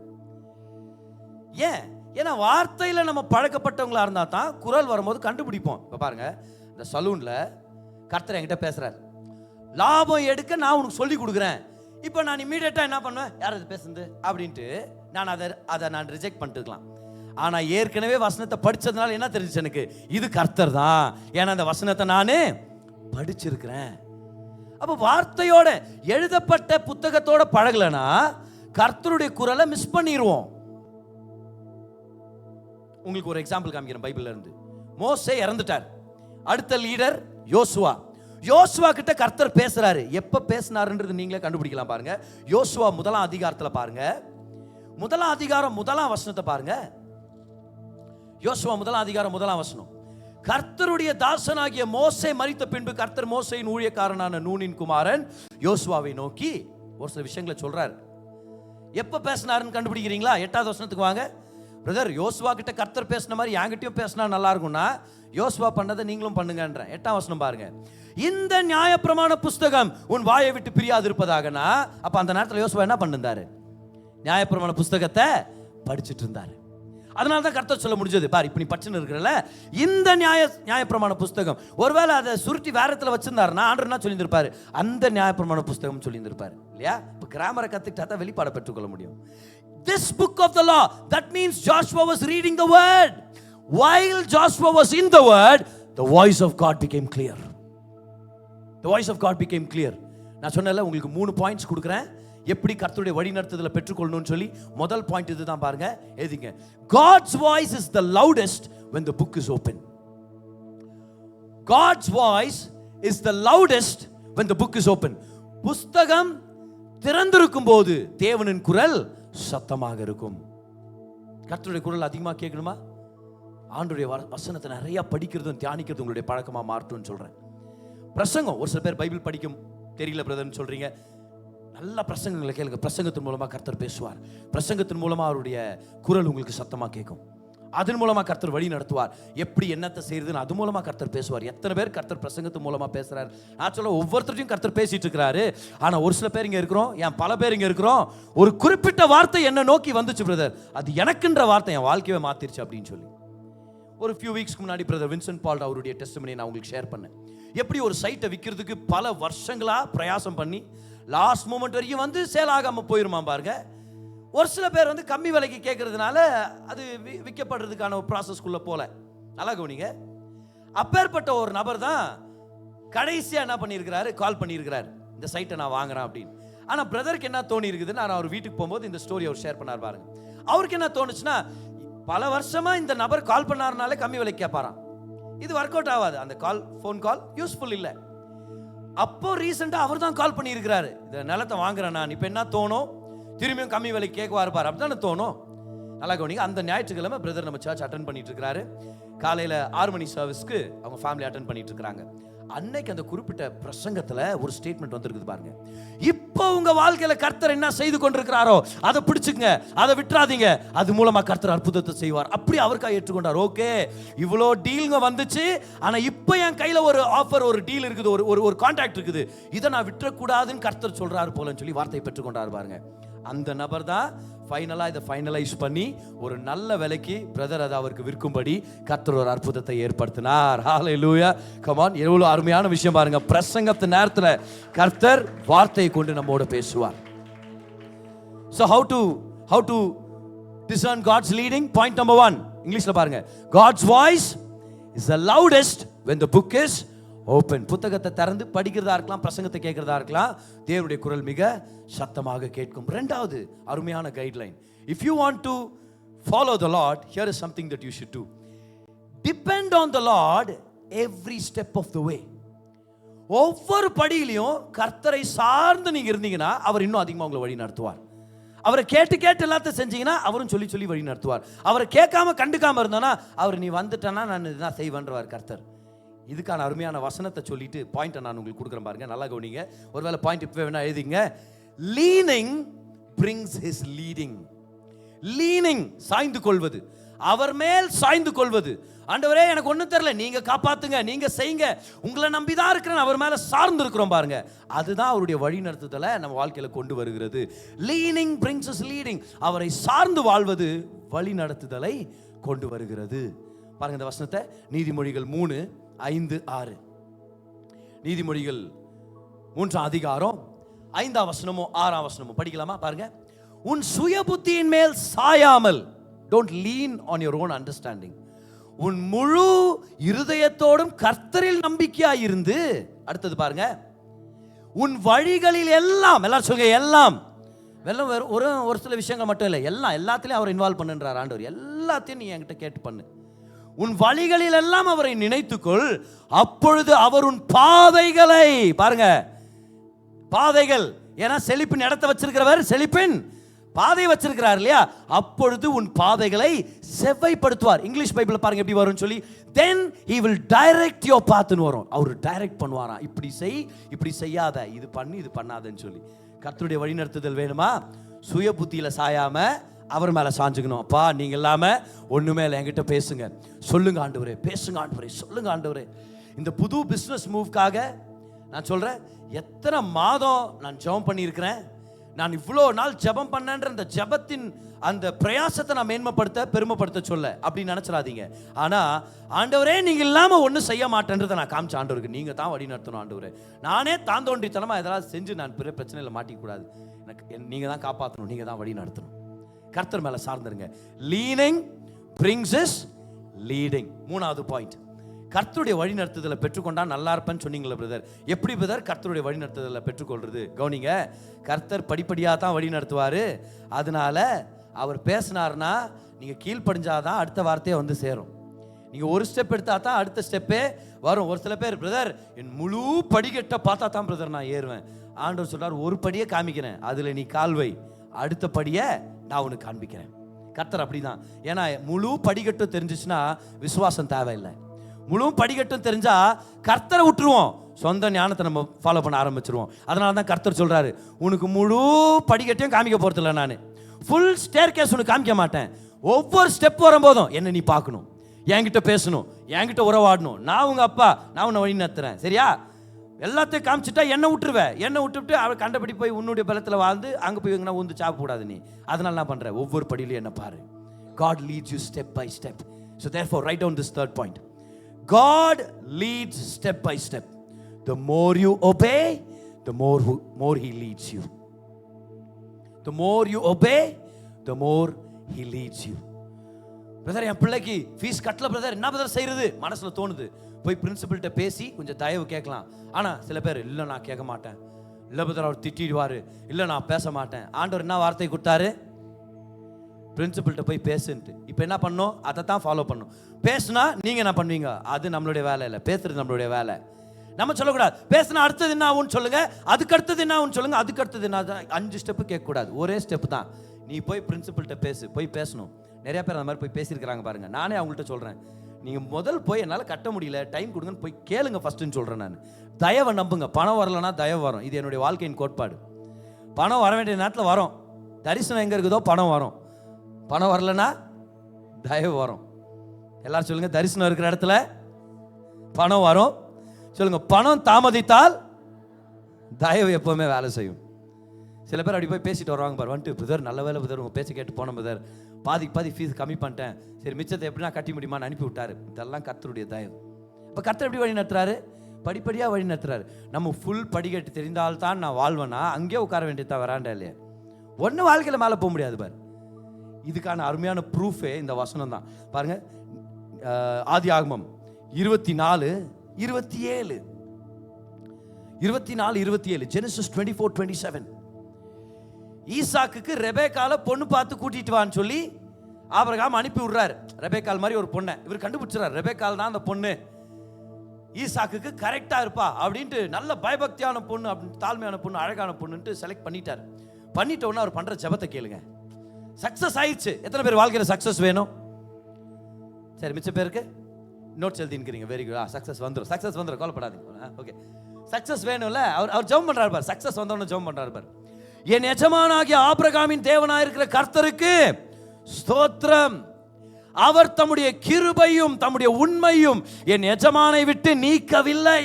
ஏன்னா வார்த்தையில் நம்ம பழக்கப்பட்டவங்களா இருந்தால் தான் குரல் வரும்போது கண்டுபிடிப்போம். இப்போ பாருங்க, இந்த சலூனில் கர்த்தர் என்கிட்ட பேசுறாரு, லாபம் எடுக்க நான் உனக்கு சொல்லி கொடுக்குறேன். இப்போ நான் இமீடியட்டாக என்ன பண்ணுவேன்? யார் அது பேசுறது அப்படின்ட்டு நான் அதை ரிஜெக்ட் பண்ணிட்டுக்கலாம். ஆனால் ஏற்கனவே வசனத்தை படித்ததுனால என்ன தெரிஞ்சிச்சு எனக்கு? இது கர்த்தர் தான். ஏன்னா அந்த வசனத்தை நான் படிச்சிருக்கிறேன். அப்போ வார்த்தையோட எழுதப்பட்ட புத்தகத்தோட பழகலைன்னா கர்த்தருடைய குரலை மிஸ் பண்ணிடுவோம். உங்களுக்கு ஒரு எக்ஸாம்பிள் காமிக்கிறேன் பைபிள்ல இருந்து. மோசே இறந்துட்டார். அடுத்த லீடர் யோசுவா. யோசுவா கிட்ட கர்த்தர் பேசுறாரு. எப்ப பேசினாருன்றது நீங்களே கண்டுபிடிக்கலாம். பாருங்க, யோசுவா 1ஆம் அதிகாரத்துல பாருங்க, 1ஆம் அதிகாரம் 1ஆம் வசனத்தை பாருங்க. யோசுவா 1ஆம் அதிகாரம் 1ஆம் வசனம். கர்த்தருடைய தாசனாகிய மோசே மரித்த பின்பு கர்த்தர் மோசேயின் ஊழியக்காரனான நூனின் குமாரன் யோசுவாவை நோக்கி ஒரு சில விஷயங்களை சொல்றாரு. எப்ப பேசினாருன்னு கண்டுபிடிக்கிறீங்களா? 8ஆவது வசனத்துக்கு வாங்க. பிரதர், யோசுவா கிட்ட கர்த்தர் பேசின மாதிரி என்கிட்டயும் பேசினா நல்லா இருக்கும்னா யோசுவா பண்ணதை நீங்களும் பண்ணுங்கன்ற 8ஆம் வசனம் பாருங்க. இந்த நியாயப்பிரமாண புஸ்தகம் உன் வாயை விட்டு பிரியாது இருப்பதாகனா, அப்ப அந்த நேரத்தில் யோசுவா என்ன பண்ணிருந்தாரு? நியாயப்பிரமாண புஸ்தகத்தை படிச்சுட்டு இருந்தாரு. அதனால தான் கர்த்தர் சொல்ல முடிஞ்சது, பாரு இப்ப நீ படிச்சுன்னு இருக்கிறல இந்த நியாயப்பிரமாண புஸ்தகம். ஒருவேளை அதை சுருட்டி வேற இடத்துல வச்சிருந்தாருன்னா ஆண்டவர் என்ன சொல்லியிருப்பாரு? அந்த நியாயப்பிரமாண புஸ்தகம் சொல்லியிருப்பாரு இல்லையா? இப்ப கிராமரை கத்துக்கிட்டா தான் வெளிப்பாட பெற்றுக்கொள்ள முடியும். This book of the law, that means Joshua was reading the word. While Joshua was in the word, the voice of God became clear. The voice of God became clear. நான் சொன்னேன்ல உங்களுக்கு 3 பாயிண்ட்ஸ் கொடுக்குறேன் எப்படி கர்த்தருடைய வழி நடத்துதலை பெற்றுக்கொள்ளணும்னு சொல்லி. முதல் point இதுதான் பாருங்க, எழுதிங்க. God's voice is the loudest when the book is open. God's voice is the loudest when the book is open. புஸ்தகம் திறந்திருக்கும் போது தேவனின் குரல் சத்தமாக இருக்கும். கர்த்தருடைய குரல் அதிகமாக கேட்கணுமா? ஆண்டவருடைய வசனத்தை நிறைய படிக்கிறதும் தியானிக்கிறதும் உங்களுடைய பழக்கமா மாற்றணும்னு சொல்றேன். பிரசங்கம், ஒரு சில பேர் பைபிள் படிக்கும் தெரியல பிரதர்னு சொல்றீங்க. நல்ல பிரசங்கங்களை கேளுங்க. பிரசங்கத்தின் மூலமா கர்த்தர் பேசுவார். பிரசங்கத்தின் மூலமா அவருடைய குரல் உங்களுக்கு சத்தமா கேட்கும். அதன் மூலமா கர்த்தர் வழி நடத்துவார். எப்படி என்னத்தை செய்யறதுன்னு அது மூலமா கர்த்தர் பேசுவார். எத்தனை பேர் கர்த்தர் பிரசங்கத்தின் மூலமா பேசுறாரு? நான் சொல்ல ஒவ்வொருத்தரையும் கர்த்தர் பேசிட்டு இருக்கிறாரு. ஆனா ஒரு சில பேர் இங்க இருக்கிறோம், ஏன் பல பேர் இங்க இருக்கிறோம், ஒரு குறிப்பிட்ட வார்த்தை என்ன நோக்கி வந்துச்சு பிரதர், அது எனக்குன்ற வார்த்தை என் வாழ்க்கையை மாத்திருச்சு அப்படின்னு சொல்லி. ஒரு ஃபியூ வீக்ஸ்க்கு முன்னாடி பிரதர் வின்சென்ட் பால் அவருடைய டெஸ்டிமனியை நான் உங்களுக்கு ஷேர் பண்ணேன். எப்படி ஒரு சைட்டை விற்கிறதுக்கு பல வருஷங்களா பிரயாசம் பண்ணி லாஸ்ட் மூமெண்ட் வரைக்கும் வந்து சேல் ஆகாம போயிருமா பாருங்க. ஒரு சில பேர் வந்து கம்மி விலைக்கு கேட்கறதுனால அது விற்கப்படுறதுக்கான ஒரு ப்ராசஸ்க்குள்ள போல. நல்லா கவனிங்க. அப்பேற்பட்ட ஒரு நபர் தான் கடைசியா என்ன பண்ணியிருக்கிறாரு, கால் பண்ணியிருக்கிறாரு, இந்த சைட்டை நான் வாங்குறேன் அப்படின்னு. ஆனா பிரதருக்கு என்ன தோணி இருக்குதுன்னு நான் அவர் வீட்டுக்கு போகும்போது இந்த ஸ்டோரி அவர் ஷேர் பண்ணார் பாருங்க. அவருக்கு என்ன தோணுச்சுன்னா, பல வருஷமா இந்த நபர் கால் பண்ணாருனாலே கம்மி விலைக்கு கேட்பாராம். இது ஒர்க் அவுட் ஆகாது, அந்த கால் ஃபோன் கால் யூஸ்ஃபுல் இல்லை. அப்போ ரீசெண்டா அவர் தான் கால் பண்ணி இருக்கிறாரு, இந்த நிலத்தை வாங்குறேன் நான், இப்போ என்ன தோணும், திரும்பியும் கம்மி விலைக்கு கேட்குவார் பாரு அப்படிதானே தோணும். நல்லா கவனிங்க. அந்த ஞாயிற்றுக்கிழமை பிரதர் நம்ம சர்ச் அட்டன் பண்ணிட்டு இருக்கிறாரு. காலையில 6 மணி சர்வீஸ்க்கு அவங்க ஃபேமிலி அட்டன் பண்ணிட்டு இருக்காங்க. அன்னைக்கு அந்த குறிப்பிட்ட பிரசங்கத்துல ஒரு ஸ்டேட்மெண்ட் வந்திருக்குது பாருங்க. இப்போ உங்க வாழ்க்கையில கர்த்தர் என்ன செய்து கொண்டிருக்கிறாரோ அதை பிடிச்சுங்க, அதை விட்டுறாதீங்க, அது மூலமா கர்த்தர் அற்புதத்தை செய்வார். அப்படி அவருக்காக ஏற்றுக்கொண்டார். ஓகே, இவ்வளோ டீலுங்க வந்துச்சு, ஆனா இப்போ என் கையில ஒரு ஆஃபர், ஒரு டீல் இருக்குது, ஒரு கான்ட்ராக்ட் இருக்குது, இதை நான் விட்டுறக்கூடாதுன்னு கர்த்தர் சொல்றாரு போலன்னு சொல்லி வார்த்தையை பெற்றுக்கொண்டார் பாருங்க. அந்த நபர் தான் ஃபைனலா இதை ஃபைனலைஸ் பண்ணி ஒரு நல்ல விலைக்கு பிரதர் அதை அவருக்கு விற்கும்படி கர்த்தர் ஒரு அற்புதத்தை ஏற்படுத்தினார். ஹல்லேலூயா. Come on. எவ்வளவு அருமையான விஷயம் பாருங்க. பிரசங்கத்து நேரத்துல கர்த்தர் வார்த்தையை கொண்டு நம்மோட பேசுவார். So how to discern God's leading? Point number 1, இங்கிலீஷ்ல பாருங்க. God's voice is the loudest when the book is open. புத்தகத்தை திறந்து படிக்கிறதா இருக்கலாம், பிரசங்கத்தை கேட்கிறதா இருக்கலாம், தேவனுடைய குரல் மிக சத்தமாக கேட்கும். இரண்டாவது அருமையான guideline. If you want to follow the Lord, here is something that you should do. Depend on the Lord every step of the way. ஒவ்வொரு படியிலையும் கர்த்தரை சார்ந்து நீங்க இருந்தீங்கன்னா அவர் இன்னும் அதிகமாக உங்களை வழி நடத்துவார். அவரை கேட்டு கேட்டு எல்லாத்தையும் செஞ்சீங்கன்னா அவரும் சொல்லி சொல்லி வழி நடத்துவார். அவரை கேட்காம கண்டுக்காம இருந்தோன்னா அவர் நீ வந்துட்டேன்னா நான் இதுதான் செய்வேன்றவார் கர்த்தர். இதுக்கான அருமையான வசனத்தை சொல்லிட்டு பாயிண்ட்டை நான் உங்களுக்கு கொடுக்குறேன் பாருங்க, நல்லா கவனிங்க. ஒருவேளை பாயிண்ட் இப்போ வேணா எழுதிங்க. Leaning brings his leading. Leaning சாய்ந்து கொள்வது, அவர் மேல் சாய்ந்து கொள்வது. ஆண்டவரே எனக்கு ஒன்றும் தெரியல, நீங்க காப்பாத்துங்க, நீங்க செய்யுங்க, உங்களை நம்பிதான் இருக்கிறேன், அவர் மேல சார்ந்து இருக்கிறோம் பாருங்க. அதுதான் அவருடைய வழி நடத்துதலை நம்ம வாழ்க்கையில கொண்டு வருகிறது. Leaning brings us leading. அவரை சார்ந்து வாழ்வது வழி நடத்துதலை கொண்டு வருகிறது. பாருங்க இந்த வசனத்தை, நீதிமொழிகள் 3:5-6. நீதிமொழிகள் 3ஆம் அதிகாரம் 5ஆம் வசனமோ 6ஆம் வசனமோ படிக்கலாமா? பாருங்க. உன் சுய புத்தியின் மேல் சாயாமல், don't lean on your own understanding, உன் முழு இருதயத்தோடும் கர்த்தரில் நம்பிக்கையாய் இருந்து. அடுத்தது பாருங்க, உன் வழிகளில் எல்லாம், எல்லாரும் சொல்லுங்க எல்லாம், வெள்ளம் ஒரு சில விஷயங்கள் மட்டும் இல்லை, எல்லாத்திலையும் அவர் இன்வால்வ் பண்ணுன்றார் ஆண்டவர். எல்லாத்தையும் நீ என்கிட்ட கேட்டு பண்ணு. உன் வழிகளில் எல்லாம் அவரை நினைத்துக்கொள், அப்பொழுது அவர் உன் பாதைகளை, பாருங்க பாதைகள், ஏன்னா செழிப்பின் இடத்தை வச்சிருக்கிறவர், செழிப்பின் பாதை வச்சிருக்கிறார் இல்லையா, அப்பொழுது உன் பாதைகளை செவ்வைப்படுத்துவார். இங்கிலீஷ் பைபிள் பாருங்க எப்படி வரும்னு சொல்லி, then he will direct your path ன்னு வரும். அவர் டைரக்ட் பண்ணுவாராம், இப்படி செய், இப்படி செய்யாத, இது பண்ணு, இது பண்ணாதன்னு சொல்லி. கர்த்தருடைய வழி நடத்துதல் வேணுமா? சுய புத்தியில சாயாம அவர் மேல சாஞ்சுக்கணும். அப்பா நீங்க இல்லாம ஒண்ணுமே இல்லை, என்கிட்ட பேசுங்க, சொல்லுங்க ஆண்டவரே, பேசுங்க ஆண்டவரே, சொல்லுங்க ஆண்டவரே. இந்த புது பிசினஸ் மூவ்க்காக நான் சொல்றேன், எத்தனை மாதம் நான் ஜெபம் பண்ணியிருக்கிறேன். நான் இவ்வளோ நாள் ஜெபம் பண்ணேன்ற அந்த ஜெபத்தின் அந்த பிரயாசத்தை நான் மேன்மைப்படுத்த பெருமைப்படுத்த சொல்ல அப்படி நினைச்சிடாதீங்க. ஆனா ஆண்டவரே நீங்க இல்லாம ஒன்றும் செய்ய மாட்டேன்றதை நான் காமிச்ச ஆண்டவருக்கு, நீங்க தான் வழி நடத்தணும் ஆண்டவரே. நானே தாந்தோன்றித்தனமா எதாவது செஞ்சு நான் பெரிய பிரச்சனையில் மாட்டிக்க கூடாது, எனக்கு நீங்க தான் காப்பாற்றணும், நீங்க தான் வழி நடத்தணும். கர்த்தர் மேல சார்ந்துருங்க. Leaning brings us leading. 3வது பாயிண்ட், கர்த்தருடைய வழி நடத்துதலை பெற்றுக்கொண்டா நல்லா இருப்பேன்னு சொன்னீங்களா பிரதர்? எப்படி பிரதர் கர்த்தருடைய வழி நடத்துதலை பெற்றுக்கொள்றது? கவனிங்க, கர்த்தர் படிப்படியாக தான் வழி நடத்துவார். அதனால அவர் பேசினார்னா நீங்கள் கீழ்ப்படிஞ்சாதான் அடுத்த வார்த்தையை வந்து சேரும். நீங்கள் ஒரு ஸ்டெப் எடுத்தா தான் அடுத்த ஸ்டெப்பே வரும். ஒரு சில பேர் பிரதர் என் முழு படிக்கட்டை பார்த்தா தான் பிரதர் நான் ஏறுவேன். ஆண்டவர் சொல்றார், ஒரு படியை காமிக்கிறேன், அதில் நீ கால்வை, அடுத்த படியை நான் உனக்கு காண்பிக்கிறேன். கர்த்தர் அப்படிதான். ஏன்னா முழு படிக்கட்டும் தெரிஞ்சிச்சுன்னா விசுவாசம் தேவையில்லை. முழு படிக்கட்டும் தெரிஞ்சா கர்த்தரை விட்டுருவோம், சொந்த ஞானத்தை நம்ம ஃபாலோ பண்ண ஆரம்பிச்சிருவோம். அதனால தான் கர்த்தர் சொல்றாரு, உனக்கு முழு படிக்கட்டையும் காமிக்க போறது இல்லை, நான் ஃபுல் ஸ்டேர் கேஸ் உனக்கு காமிக்க மாட்டேன். ஒவ்வொரு ஸ்டெப் வரும்போதும் என்ன நீ பார்க்கணும், என்கிட்ட பேசணும், என்கிட்ட உறவாடணும். நான் உங்க அப்பா, நான் உன்னை வழி நடத்துறேன், சரியா? எல்லாத்தையும் காமிச்சிட்டா என்னை விட்டுருவேன். என்னை விட்டுவிட்டு அவள் கண்டபடி போய் உன்னுடைய பலத்தில் வாழ்ந்து அங்கே போய் எங்கன்னா ஊந்து சாப்பிடக்கூடாது நீ. அதனால நான் பண்ணுறேன், ஒவ்வொரு படியிலையும் என்ன பாரு. God leads you step by step. So therefore write down this third point. God leads step by step. The more you obey, the more he leads you. The more you obey, the more he leads you. Brother என் பிள்ளைக்கு fees கட்டல brother, என்ன brother செய்யறது மனசுல தோணுது. போய் பிரின்சிபல்கிட்ட பேசி கொஞ்சம் தயவு கேட்கலாம். ஆனா சில பேர் இல்லை நான் கேட்க மாட்டேன், இல்லை பிரதர் அவர் திட்டிடுவாரு, இல்லை நான் பேச மாட்டேன். ஆண்டவர் என்ன வார்த்தை கொடுத்தாரு? பிரின்சிபல்கிட்ட போய் பேசுன்ட்டு. இப்போ என்ன பண்ணணும்? அதை தான் ஃபாலோ பண்ணணும். பேசுனா நீங்கள் என்ன பண்ணுவீங்க? அது நம்மளுடைய வேலை இல்லை, பேசுறது நம்மளுடைய வேலை. நம்ம சொல்லக்கூடாது பேசுனா அடுத்தது என்ன ஆகும்னு சொல்லுங்க, அதுக்கு அடுத்தது என்ன ஆகும்னு சொல்லுங்க, அதுக்கு அடுத்தது என்ன. 5 ஸ்டெப்பு கேட்கக்கூடாது, ஒரே ஸ்டெப்பு தான். நீ போய் பிரின்சிபல்கிட்ட பேசு, போய் பேசணும். நிறைய பேர் அந்த மாதிரி போய் பேசியிருக்கிறாங்க பாருங்க. நானே அவங்கள்ட்ட சொல்கிறேன், நீங்கள் முதல் போய் என்னால் கட்ட முடியல, டைம் கொடுங்கன்னு போய் கேளுங்க ஃபஸ்ட்டுன்னு சொல்கிறேன் நான். தயவை நம்புங்க, பணம் வரலன்னா தயவு வரும். இது என்னுடைய வாழ்க்கையின் கோட்பாடு. பணம் வர வேண்டிய நேரத்தில் வரும். தரிசனம் எங்கே இருக்குதோ பணம் வரும், பணம் வரலன்னா தயவு வரும். எல்லாரும் சொல்லுங்க, தரிசனம் இருக்கிற இடத்துல பணம் வரும். சொல்லுங்க, பணம் தாமதித்தால் தயவு எப்பவுமே வேலை செய்யும். சில பேர் அப்படி போய் பேசிட்டு வருவாங்க பாரு, வந்துட்டு பிரதர் நல்ல வேலை பிரதர், உங்கள் பேச்சு கேட்டு போன பிரதர், பாதி ஃபீஸ் கம்மி பண்ணிட்டேன், சரி மிச்சத்தை எப்படின்னா கட்டி முடியுமான்னு அனுப்பி விட்டாரு. இதெல்லாம் கர்த்தருடைய தயவு. இப்போ கர்த்தர் எப்படி வழி நடத்துறாரு? படிப்படியாக வழி நடத்துறாரு. நம்ம ஃபுல் படிக்கட்டு தெரிந்தால்தான் நான் வாழ்வேன்னா அங்கேயே உட்கார வேண்டியதா வராண்டா இல்லையா? ஒன்றும் வாழ்க்கையில் மேலே போக முடியாது பாரு. இதுக்கான அருமையான ப்ரூஃபே இந்த வசனம் தான். பாருங்க, ஆதியாகமம் 24:27 ஜெனசிஸ் 24:27. ஈசாக்குக்கு ரெபேக்கால பொண்ணு பார்த்து கூட்டிட்டு வான்னு சொல்லி ஆபிரகாம் அனுப்பி விடுறாரு. ரெபேக்கால் மாதிரி ஒரு பொண்ணை இவர் கண்டுபிடிச்சார். ரெபேக்கால் தான் அந்த பொண்ணு, ஈசாக்குக்கு கரெக்டா இருப்பா அப்படின்ட்டு, நல்ல பயபக்தியான பொண்ணு, அப்படின்னு தாழ்மையான பொண்ணு, அழகான பொண்ணுன்ட்டு செலக்ட் பண்ணிட்டார். பண்ணிட்டோன்னா அவர் பண்ற ஜெபத்தை கேளுங்க. சக்சஸ் ஆயிடுச்சு. எத்தனை பேர் வாழ்க்கையில் சக்சஸ் வேணும்? சரி, மிச்ச பேருக்கு நோட்ஸ் எழுதிக்கிறீங்க. Very good. சக்சஸ் வந்துடும், கவலைப்படாதீங்க. ஓகே, சக்சஸ் வேணும்ல. அவர் ஜெபம் பண்றாரு பார். சக்சஸ் வந்தோன்னு ஜெபம் பண்றாரு பார். என் எஜமானாகிய ஆபிரகாமின் தேவனாயிருக்கிற கர்த்தருக்கு ஸ்தோத்திரம். அவர் தம்முடைய கிருபையும் தம்முடைய உண்மையும் என் எஜமானை விட்டு நீக்கவில்லை.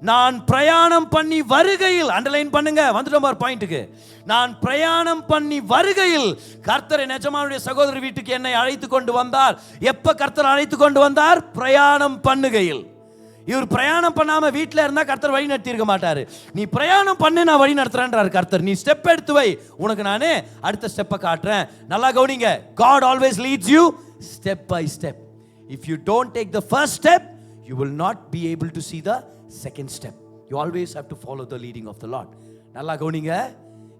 நான் பிரயாணம் பண்ணி வருகையில், அண்டர்லைன் பண்ணுங்க, வந்துட்டோம் பார் பாயிண்ட்டுக்கு. நான் பிரயாணம் பண்ணி வருகையில் கர்த்தர் என் எஜமானுடைய சகோதரி வீட்டுக்கு என்னை அழைத்து கொண்டு வந்தார். எப்ப கர்த்தர் அழைத்து கொண்டு வந்தார்? பிரயாணம் பண்ணுகையில். இவர் பிரயாணம் பண்ணாம வீட்டில் இருந்தா கர்த்தர் வழி நடத்தி இருக்க மாட்டாரு. நீ பிரயாணம் பண்ணு, நான் வழி நடத்துறேன்றார் கர்த்தர். நீ ஸ்டெப் எடுத்து வை, உனக்கு நானே அடுத்த ஸ்டெப்பை காட்டுறேன். நல்லா கவனிங்க. God always leads you step by step. If you don't take the first step, you will not be able to see the second step. You always have to follow the leading of the Lord. நல்லா கவனிங்க.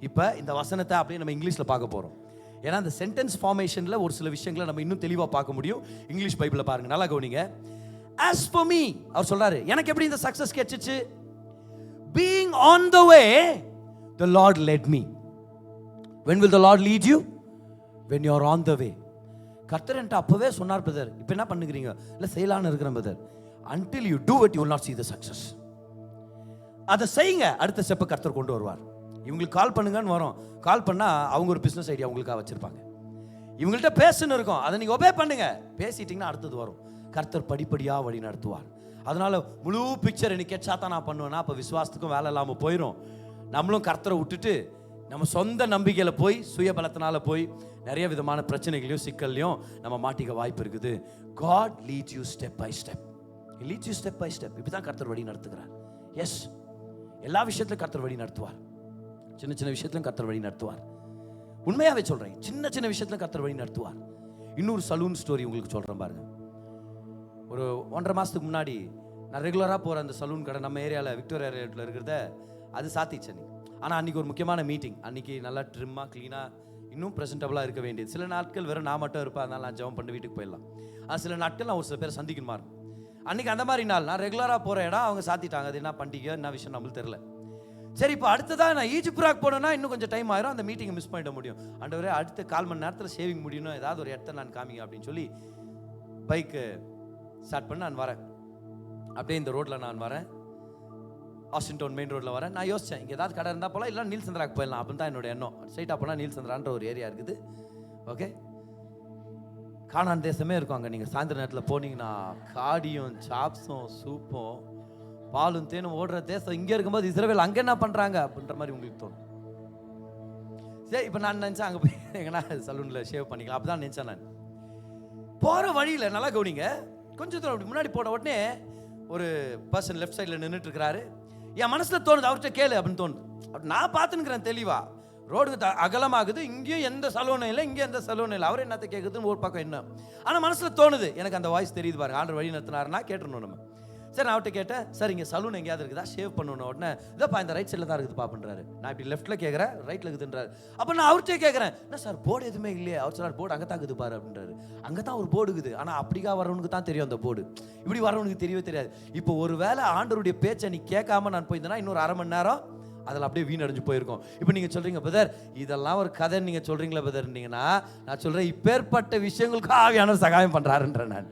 இப்போ இந்த வசனத்தை அப்படியே நம்ம இங்கிலீஷில் பார்க்க போகிறோம். ஏன்னா அந்த சென்டென்ஸ் ஃபார்மேஷனில் ஒரு சில விஷயங்களை நம்ம இன்னும் தெளிவாக பார்க்க முடியும். இங்கிலீஷ் பைபிளில் பாருங்க, நல்லா கவனிங்க. As for me, அவர் சொல்றாரு, எனக்கு எப்படி இந்த சக்சஸ் கிடைச்சிச்சு? Being on the way, the Lord led me. When will the Lord lead you? When you are on the way. கர்த்தர் என்கிட்ட அப்பவே சொன்னார் பிரதர். இப்போ என்ன பண்ணுகிறீங்க? இல்லை செய்யலான்னு இருக்கிறேன் brother. Until you do it, you will not see the success. அதை செய்யுங்க, அடுத்த ஸ்டெப்பை கர்த்தர் கொண்டு வருவார். இவங்களுக்கு கால் பண்ணுங்கன்னு வரும். கால் பண்ணா அவங்க ஒரு பிசினஸ் ஐடியா உங்களுக்காக வச்சிருப்பாங்க. இவங்கள்ட்ட பேசுன்னு இருக்கும், அதை நீங்க ஒபே பண்ணுங்க. பேசிட்டீங்கன்னா அடுத்தது வரும். கர்த்தர் படிப்படியா வழி நடத்துவார். அதனால முழு பிக்சர் எனக்கு கேட்சா தான் நான் பண்ணுவேன்னா அப்போ விசுவாசத்துக்கும் வேலை இல்லாமல் போயிடும். நம்மளும் கர்த்தரை விட்டுட்டு நம்ம சொந்த நம்பிக்கையில போய் சுயபலத்தினால போய் நிறைய விதமான பிரச்சனைகளையும் சிக்கல்லையும் நம்ம மாட்டிக்க வாய்ப்பு இருக்குது. God leads you step by step. He leads you step by step. இப்படிதான் கர்த்தர் வழி நடத்துகிறார். எஸ், எல்லா விஷயத்திலும் கர்த்தர் வழி நடத்துவார். சின்ன சின்ன விஷயத்திலும் கர்த்தர் வழி நடத்துவார். உண்மையாவே சொல்றேன், சின்ன சின்ன விஷயத்திலும் கர்த்தர் வழி நடத்துவார். இன்னொரு சலூன் ஸ்டோரி உங்களுக்கு சொல்றேன் பாருங்க. ஒரு 1.5 மாதத்துக்கு முன்னாடி நான் ரெகுலராக போகிற அந்த சலூன் கடை நம்ம ஏரியாவில் விக்டோரியா ஏரியாவில் இருக்கிறத அது சாத்திச்சு அன்றைக்கி. ஆனால் அன்றைக்கி ஒரு முக்கியமான மீட்டிங். அன்றைக்கி நல்லா ட்ரிம்மாக க்ளீனாக இன்னும் ப்ரெசென்டபுளாக இருக்க வேண்டியது. சில நாட்கள் வெறும் நான் மட்டும் இருப்பேன், அதனால் நான் ஜெபம் பண்ணி வீட்டுக்கு போயிடலாம். சில நாட்கள் நான் ஒரு சில பேர் சந்திக்கணுமா இருக்கும். அன்றைக்கி அந்த மாதிரி நாள் நான் ரெகுலராக போகிற இடம் அவங்க சாத்திட்டாங்க. அது என்ன பண்டிகை என்ன விஷயம் நம்மளுக்கு தெரில. சரி, இப்போ அடுத்ததாக நான் ஈஜிப்ராக் போனேன்னா இன்னும் கொஞ்சம் டைம் ஆயிரும், அந்த மீட்டிங்கை மிஸ் பண்ணிட முடியும். ஆண்டவரே அடுத்த 1/4 மணி நேரத்தில் ஷேவிங் முடியணும், ஏதாவது ஒரு இடத்த நான் காமிங்க அப்படின்னு சொல்லி பைக்கு ஸ்டார்ட் பண்ணி நான் வரேன். அப்படியே இந்த ரோட்டில் நான் வரேன், ஆஸ்டின் டவுன் மெயின் ரோட்டில் வரேன். நான் யோசித்தேன், இங்கே ஏதாவது கடை இருந்தால் போல, இல்லை நீல் சந்திராக்கு போயிடலாம் அப்படின்னு தான் என்னோட எண்ணம். ஸ்ட்ரைட்டாக போனால் நீல் சந்திரான்ற ஒரு ஏரியா இருக்குது. ஓகே, கானான் தேசமே இருக்கும் அங்கே. நீங்கள் சாயந்தர நேரத்தில் போனீங்கன்னா காடியும் சாப்ஸும் சூப்பும் பாலும் தேனும் ஓடுற தேசம். இங்கே இருக்கும்போது இஸ்ரவேல் அங்கே என்ன பண்ணுறாங்க அப்படின்ற மாதிரி உங்களுக்கு தோணும். சரி, இப்போ நான் நினச்சேன் அங்கே போய் எங்கன்னா சலூனில் ஷேவ் பண்ணிக்கலாம் அப்படி தான் நினச்சேன். நான் போகிற வழியில் நல்லா கவனிங்க, கொஞ்சம் தூரம் அப்படி முன்னாடி போன உடனே ஒரு பர்சன் லெஃப்ட் சைடில் நின்றுட்டு இருக்கிறாரு. என் மனசில் தோணுது, அவர்கிட்ட கேளு அப்படின்னு தோணுது. நான் பார்த்துன்னுக்கிறேன் தெளிவா, ரோடு அகலமாகுது, இங்கேயும் எந்த சலூனும் இல்லை, இங்கேயும் எந்த சலூனும் இல்லை. அவர் என்னத்தை கேட்குதுன்னு ஒரு பக்கம் என்ன. ஆனால் மனசில் தோணுது, எனக்கு அந்த வாய்ஸ் தெரியுது பாருங்க, ஆண்டவர் வழி நடத்தினாருன்னா கேட்டுருணும் நம்ம. சரி, நான் அவர்கிட்ட கேட்டேன், சார் இங்கே சலூன் எங்கேயாவது இருக்குதா, ஷேவ் பண்ணணும். உடனே இதப்பா இந்த ரைட் சைடில் தான் இருக்குது பாப்புன்றாரு. நான் இப்படி லெஃப்ட்டில் கேட்குறேன், ரைட்டில் இருக்குதுன்றாரு. அப்போ நான் அவர்கிட்ட கேட்குறேன், என்ன சார் போர்டு எதுவுமே இல்லையே? அவர் சொன்னார், போர்டு அங்கே தான் இருக்குது பாரு அப்படின்றாரு. அங்கே தான் ஒரு போர்டு இருக்குது, ஆனால் அப்படிக்கா வரவனுக்கு தான் தெரியும் அந்த போர்டு, இப்படி வரவனுக்கு தெரியவே தெரியாது. இப்போ ஒரு வேளை ஆண்டவருடைய பேச்சை நீ கேட்காம நான் போயிருந்தேன்னா இன்னொரு 1/2 மணி நேரம் அதில் அப்படியே வீணடைஞ்சு போயிருக்கோம். இப்போ நீங்கள் சொல்கிறீங்க பிரதர் இதெல்லாம் ஒரு கதைன்னு நீங்கள் சொல்கிறீங்களா பிரதர்னீங்கன்னா, நான் சொல்கிறேன் இப்பேற்பட்ட விஷயங்களுக்கு ஆவியானவர் சகாயம் பண்ணுறாருன்ற. நான்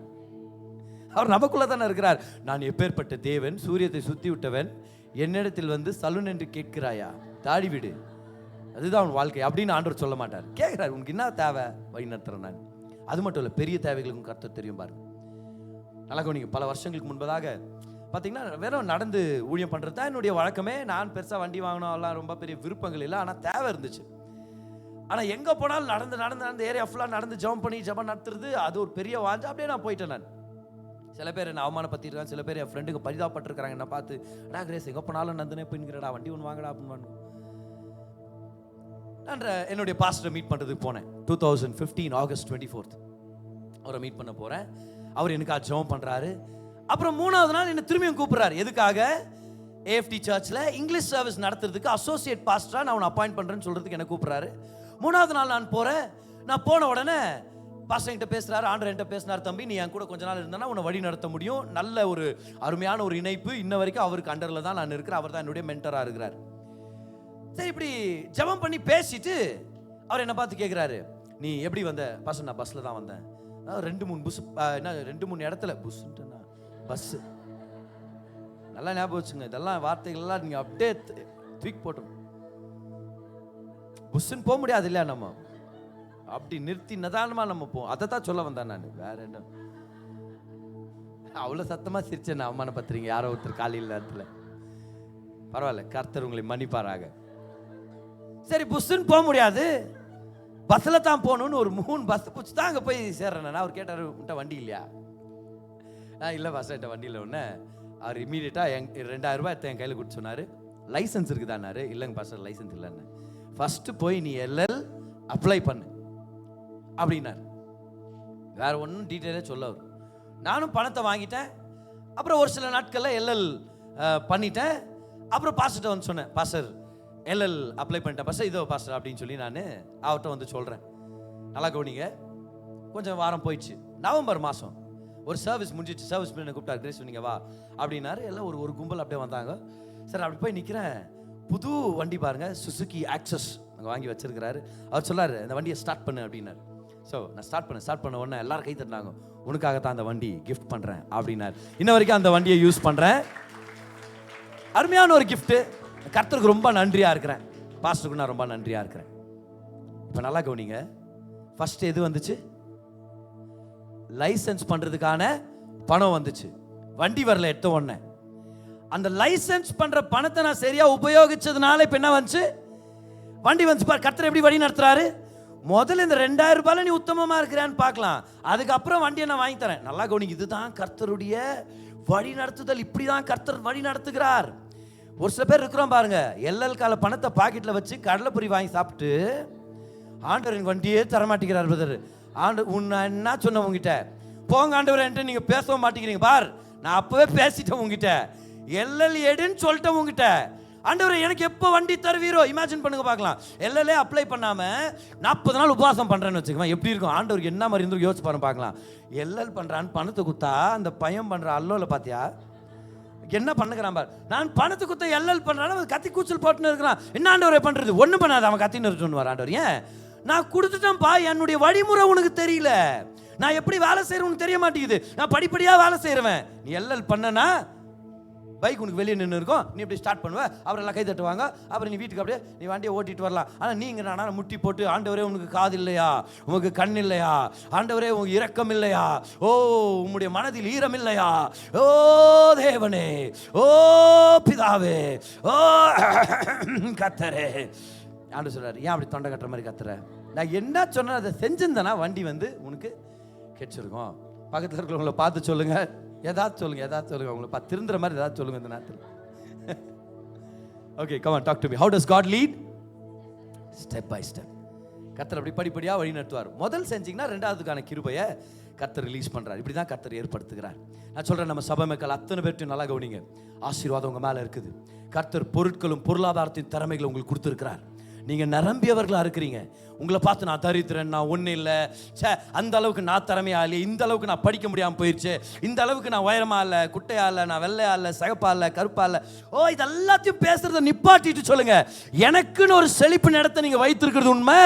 அவர் நமக்குள்ள தானே இருக்கிறார். நான் எப்பேற்பட்ட தேவன், சூரியத்தை சுற்றி விட்டவன், என்னிடத்தில் வந்து சலூன் என்று கேட்கிறாயா, தாடி விடு, அதுதான் அவன் வாழ்க்கை அப்படின்னு ஆண்டவர் சொல்ல மாட்டார். கேட்குறாரு, உனக்கு என்ன தேவை, வழி நடத்துறேன் நான். அது மட்டும் இல்லை, பெரிய தேவைகளுக்கும் கர்த்தர் தெரியும் பாருங்க. நல்லா கவனிங்க, பல வருஷங்களுக்கு முன்பதாக பார்த்தீங்கன்னா வெறும் நடந்து ஊழியம் பண்ணுறது தான் என்னுடைய வழக்கமே. நான் பெருசாக வண்டி வாங்கணும் எல்லாம் ரொம்ப பெரிய விருப்பங்கள் இல்லை, ஆனால் தேவை இருந்துச்சு. ஆனால் எங்கே போனாலும் நடந்து நடந்து நடந்து ஏரியா ஃபுல்லாக நடந்து ஜெபம் பண்ணி ஜெபம் நடத்துறது அது ஒரு பெரிய வாஞ்சா. அப்படியே நான் போயிட்டேன். நான் சில பேர் என்ன அவமானப்படுத்திருக்காங்க, சில பேர் என் ஃப்ரெண்டுக்கு பரிதாபப்பட்டிருக்கிறாங்க. என்ன பார்த்து, டா கிரேஸ் எங்கே போனாலும் நந்தனே போயின்னுக்கிறடா, வண்டி ஒன்று வாங்கடா அப்படின்னு. நான் என்னுடைய பாஸ்டரை மீட் பண்ணுறதுக்கு போனேன். 2015 ஆகஸ்ட் 24 அவரை மீட் பண்ண போகிறேன். அவர் எனக்கு ஜெபம் பண்ணுறாரு. அப்புறம் 3வது நாள் என்ன திரும்பியும் கூப்பிட்றாரு. எதுக்காக? ஏஎஃப்டி சர்ச்சில் இங்கிலீஷ் சர்வீஸ் நடத்துறதுக்கு அசோசியேட் பாஸ்டராக நான் அவனை அப்பாயிண்ட் பண்ணுறேன்னு சொல்கிறதுக்கு என்ன கூப்பிட்றாரு. 3வது நாள் நான் போகிறேன். நான் போன உடனே பாஸ்டர் என்கிட்ட பேசுகிறாரு, ஆண்டவர் என்கிட்ட பேசினார், தம்பி நீ என் கூட கொஞ்ச நாள் இருந்தேன்னா உன்னை வழி நடத்த முடியும். நல்ல ஒரு அருமையான ஒரு இணைப்பு. இன்ன வரைக்கும் அவருக்கு அண்டரில் தான் நான் இருக்கிறேன். அவர் தான் என்னுடைய மென்டராக இருக்கிறார். சரி, இப்படி ஜெபம் பண்ணி பேசிட்டு அவர் என்ன பார்த்து கேட்குறாரு, நீ எப்படி வந்த? பாஸ்டர், நான் பஸ்ஸில் தான் வந்தேன். 2-3 புஸ், என்ன 2-3 இடத்துல புஸ்ன்ட்டுனா பஸ்ஸு. நல்லா ஞாபகம் வச்சுங்க, இதெல்லாம் வார்த்தைகள்லாம் நீங்கள் அப்படியே தூக்கி போட்டணும். புஸ்ஸுன்னு போக முடியாது இல்லையா, நம்ம அப்படி நிறுத்தி நிதானமாக நம்ம போவோம். அதை தான் சொல்ல வந்தேன் நான், வேற என்ன. அவ்வளோ சத்தமாக சிரிச்சேன், அவமானப்படுத்துறீங்க யாரோ ஒருத்தர் காலையில் நேரத்தில். பரவாயில்ல, கர்த்தர் உங்களை மன்னிப்பாராக. சரி, புஸ்ஸுன்னு போக முடியாது, பஸ்ஸில் தான் போகணுன்னு ஒரு 3 பஸ் பிடிச்சி தான் அங்கே போய் சேர்றேன். அவர் கேட்டார், உன்ட்ட வண்டி இல்லையா? இல்லை பாஸ்டர், என்கிட்ட வண்டி இல்லை. ஒன்று அவர் இம்மீடியட்டாக 2000 ரூபாய் என் கையில் கொடுத்து சொன்னார், லைசன்ஸ் இருக்குதான்னாரு. இல்லைங்க பாஸ்டர், லைசன்ஸ் இல்லைன்னு. ஃபஸ்ட்டு போய் நீ எல்எல் அப்ளை பண்ணு அப்படின்னாரு. வேற ஒன்றும் டீட்டெயிலாக சொல்ல அவர். நானும் பணத்தை வாங்கிட்டேன். அப்புறம் ஒரு சில நாட்களில் எல்எல் பண்ணிட்டேன். அப்புறம் பாஸ்டர்கிட்ட வந்து சொன்னேன், பாஸ்டர் எல்எல் அப்ளை பண்ணிட்டேன் பாஸ்டர், இதோ பாஸ்டர் அப்படின்னு சொல்லி நான் அவர்கிட்ட வந்து சொல்கிறேன். நல்லா கவனிங்க. கொஞ்சம் வாரம் போயிடுச்சு. நவம்பர் மாதம் ஒரு சர்வீஸ் முடிஞ்சிச்சு. சர்வீஸ் பண்ணி கூப்பிட்டாரு, கிரேஸ் நீங்கள் வா அப்படின்னாரு. எல்லாம் ஒரு கும்பல் அப்படியே வந்தாங்க. சார் அப்படி போய் நிற்கிறேன். புது வண்டி பாருங்க, சுசுகி ஆக்சஸ் அங்கே வாங்கி வச்சிருக்கிறாரு. அவர் சொல்லாரு, இந்த வண்டியை ஸ்டார்ட் பண்ணு அப்படின்னாரு. ஸோ நான் ஸ்டார்ட் பண்ண உடனே எல்லாரும் கை தட்டினாங்க. உனக்காகத்தான் அந்த வண்டி கிஃப்ட் பண்ணுறேன் அப்படின்னாரு. இன்ன வரைக்கும் அந்த வண்டியை யூஸ் பண்ணுறேன். அருமையான ஒரு கிஃப்ட்டு. கர்த்தருக்கு ரொம்ப நன்றியாக இருக்கிறேன். பாஸ்டருக்கு நான் ரொம்ப நன்றியாக இருக்கிறேன். இப்போ நல்லா கவனிங்க. ஃபர்ஸ்ட் எது வந்துச்சு? லைசன்ஸ் பண்ணுறதுக்கான பணம் வந்துச்சு. வண்டி வரல எடுத்த உடனே. அந்த லைசன்ஸ் பண்ற பணத்தை நான் சரியா உபயோகிச்சதுனால இப்ப என்ன வந்துச்சு? வண்டி வந்து. கர்த்தர் எப்படி வழி நடத்துறாரு? முதல்ல இந்த 2000 ரூபாயில நீ உத்தமமா இருக்கிறான்னு பார்க்கலாம், அதுக்கப்புறம் வண்டியை நான் வாங்கி தரேன். நல்லா கவனிங்க, இதுதான் கர்த்தருடைய வழி நடத்துதல். இப்படிதான் கர்த்தர் வழி நடத்துகிறார். ஒரு சில பேர் இருக்கிறோம் பாருங்க, எல்எல் கால பணத்தை பாக்கெட்ல வச்சு கடலைப்பொரி வாங்கி சாப்பிட்டு ஆண்டவரின் வண்டியே தரமாட்டேங்கிறார். பிரதர், உன்னை என்ன சொன்ன உங்ககிட்ட? போங்க ஆண்டவர் என்கிட்ட நீங்க பேசவும் மாட்டேங்கிறீங்க. பார், நான் அப்பவே பேசிட்டேன் உங்ககிட்ட, எல்எல் எடுன்னு சொல்லிட்டேன் உங்ககிட்ட. ஆண்டவரே எனக்கு எப்போ வண்டி தருவீரோ? இமேஜின் பண்ணுங்க பார்க்கலாம். எல்எல்ஏ அப்ளை பண்ணாம 40 நாள் உபவாசம் பண்றேன்னு வச்சுக்கோங்க, எப்படி இருக்கும்? ஆண்டவருக்கு என்ன மாதிரி இருந்து யோசிச்சு பாருங்க பார்க்கலாம். எல்எல் பண்றான்னு பணத்தை குத்தா அந்த பையன் பண்ற அல்லோல பாத்தியா என்ன பண்ணுகிறான் பார். நான் பணத்தை குத்த எல்எல் பண்றான், கத்தி கூச்சல் போட்டுன்னு இருக்கிறான். என்ன ஆண்டவரே பண்றது? ஒன்றும் பண்ணாது, அவன் கத்தின்னு இருக்கணும். ஆண்டவர் ஏன் நான் கொடுத்துட்டேன்ப்பா, என்னுடைய வழிமுறை உனக்கு தெரியல, நான் எப்படி வேலை செய்யறேன் உனக்கு தெரிய மாட்டேங்குது, நான் படிப்படியா வேலை செய்யறவன். நீ எல்எல் பண்ணனா பைக் உனக்கு வெளியே நின்று இருக்கும், நீ இப்படி ஸ்டார்ட் பண்ணுவ, அப்புறம் எல்லாம் கை தட்டுவாங்க, அப்புறம் நீ வீட்டுக்கு அப்படியே நீ வண்டியை ஓட்டிட்டு வரலாம். ஆனால் நீங்கள் நான் முட்டி போட்டு, ஆண்டவரே உனக்கு காது இல்லையா, உனக்கு கண் இல்லையா, ஆண்டவரே உங்களுக்கு இரக்கம் இல்லையா, ஓ உம்முடைய மனதில் ஈரம் இல்லையா, ஓ தேவனே, ஓ பிதாவே, ஓ கத்தரே. ஆண்டு சொல்றாரு, ஏன் அப்படி தொண்டை கட்டுற மாதிரி கத்துற? நான் என்ன சொன்னேன் அதை செஞ்சிருந்தேன்னா வண்டி வந்து உனக்கு கெச்சிருக்கும். பக்கத்தில் இருக்கிறவங்களை பார்த்து சொல்லுங்க, ஏதாவது சொல்லுங்க, உங்களை பார்த்து திருந்துற மாதிரி ஏதாவது சொல்லுங்க இந்த நேரத்தில். Okay, come on, talk to me. How does God lead? Step by step. கர்த்தர் அப்படி படிப்படியாக வழி நடத்துவார். முதல் செஞ்சீங்கன்னா ரெண்டாவதுக்கான கிருபையை கர்த்தர் ரிலீஸ் பண்றார். இப்படி தான் கர்த்தர் ஏற்படுத்துகிறார். நான் சொல்றேன், நம்ம சபை மக்கள் அத்தனை பேர்ட்டையும் நல்லா கவனிங்க. ஆசீர்வாதம் உங்க மேல இருக்குது. கர்த்தர் பொருட்களும் பொருளாதாரத்தின் திறமைகளை உங்களுக்கு கொடுத்துருக்கிறார். நீங்க நிரம்பியவர்களா இருக்கிறீங்க. உங்களை பார்த்து நான் தரித்திரன், நான் ஒன்றும் இல்லை, சே அந்த அளவுக்கு நான் திறமையா இல்லை, இந்த அளவுக்கு நான் படிக்க முடியாமல் போயிடுச்சு, இந்த அளவுக்கு நான் உயரமா இல்லை, குட்டையா இல்லை, நான் வெள்ளையா இல்லை, சிகப்பா இல்லை, கருப்பா இல்லை. ஓ, இது எல்லாத்தையும் பேசுறத நிப்பாட்டிட்டு சொல்லுங்க, எனக்குன்னு ஒரு செழிப்பு இடத்தை நீங்க வைத்திருக்கிறது உண்மை,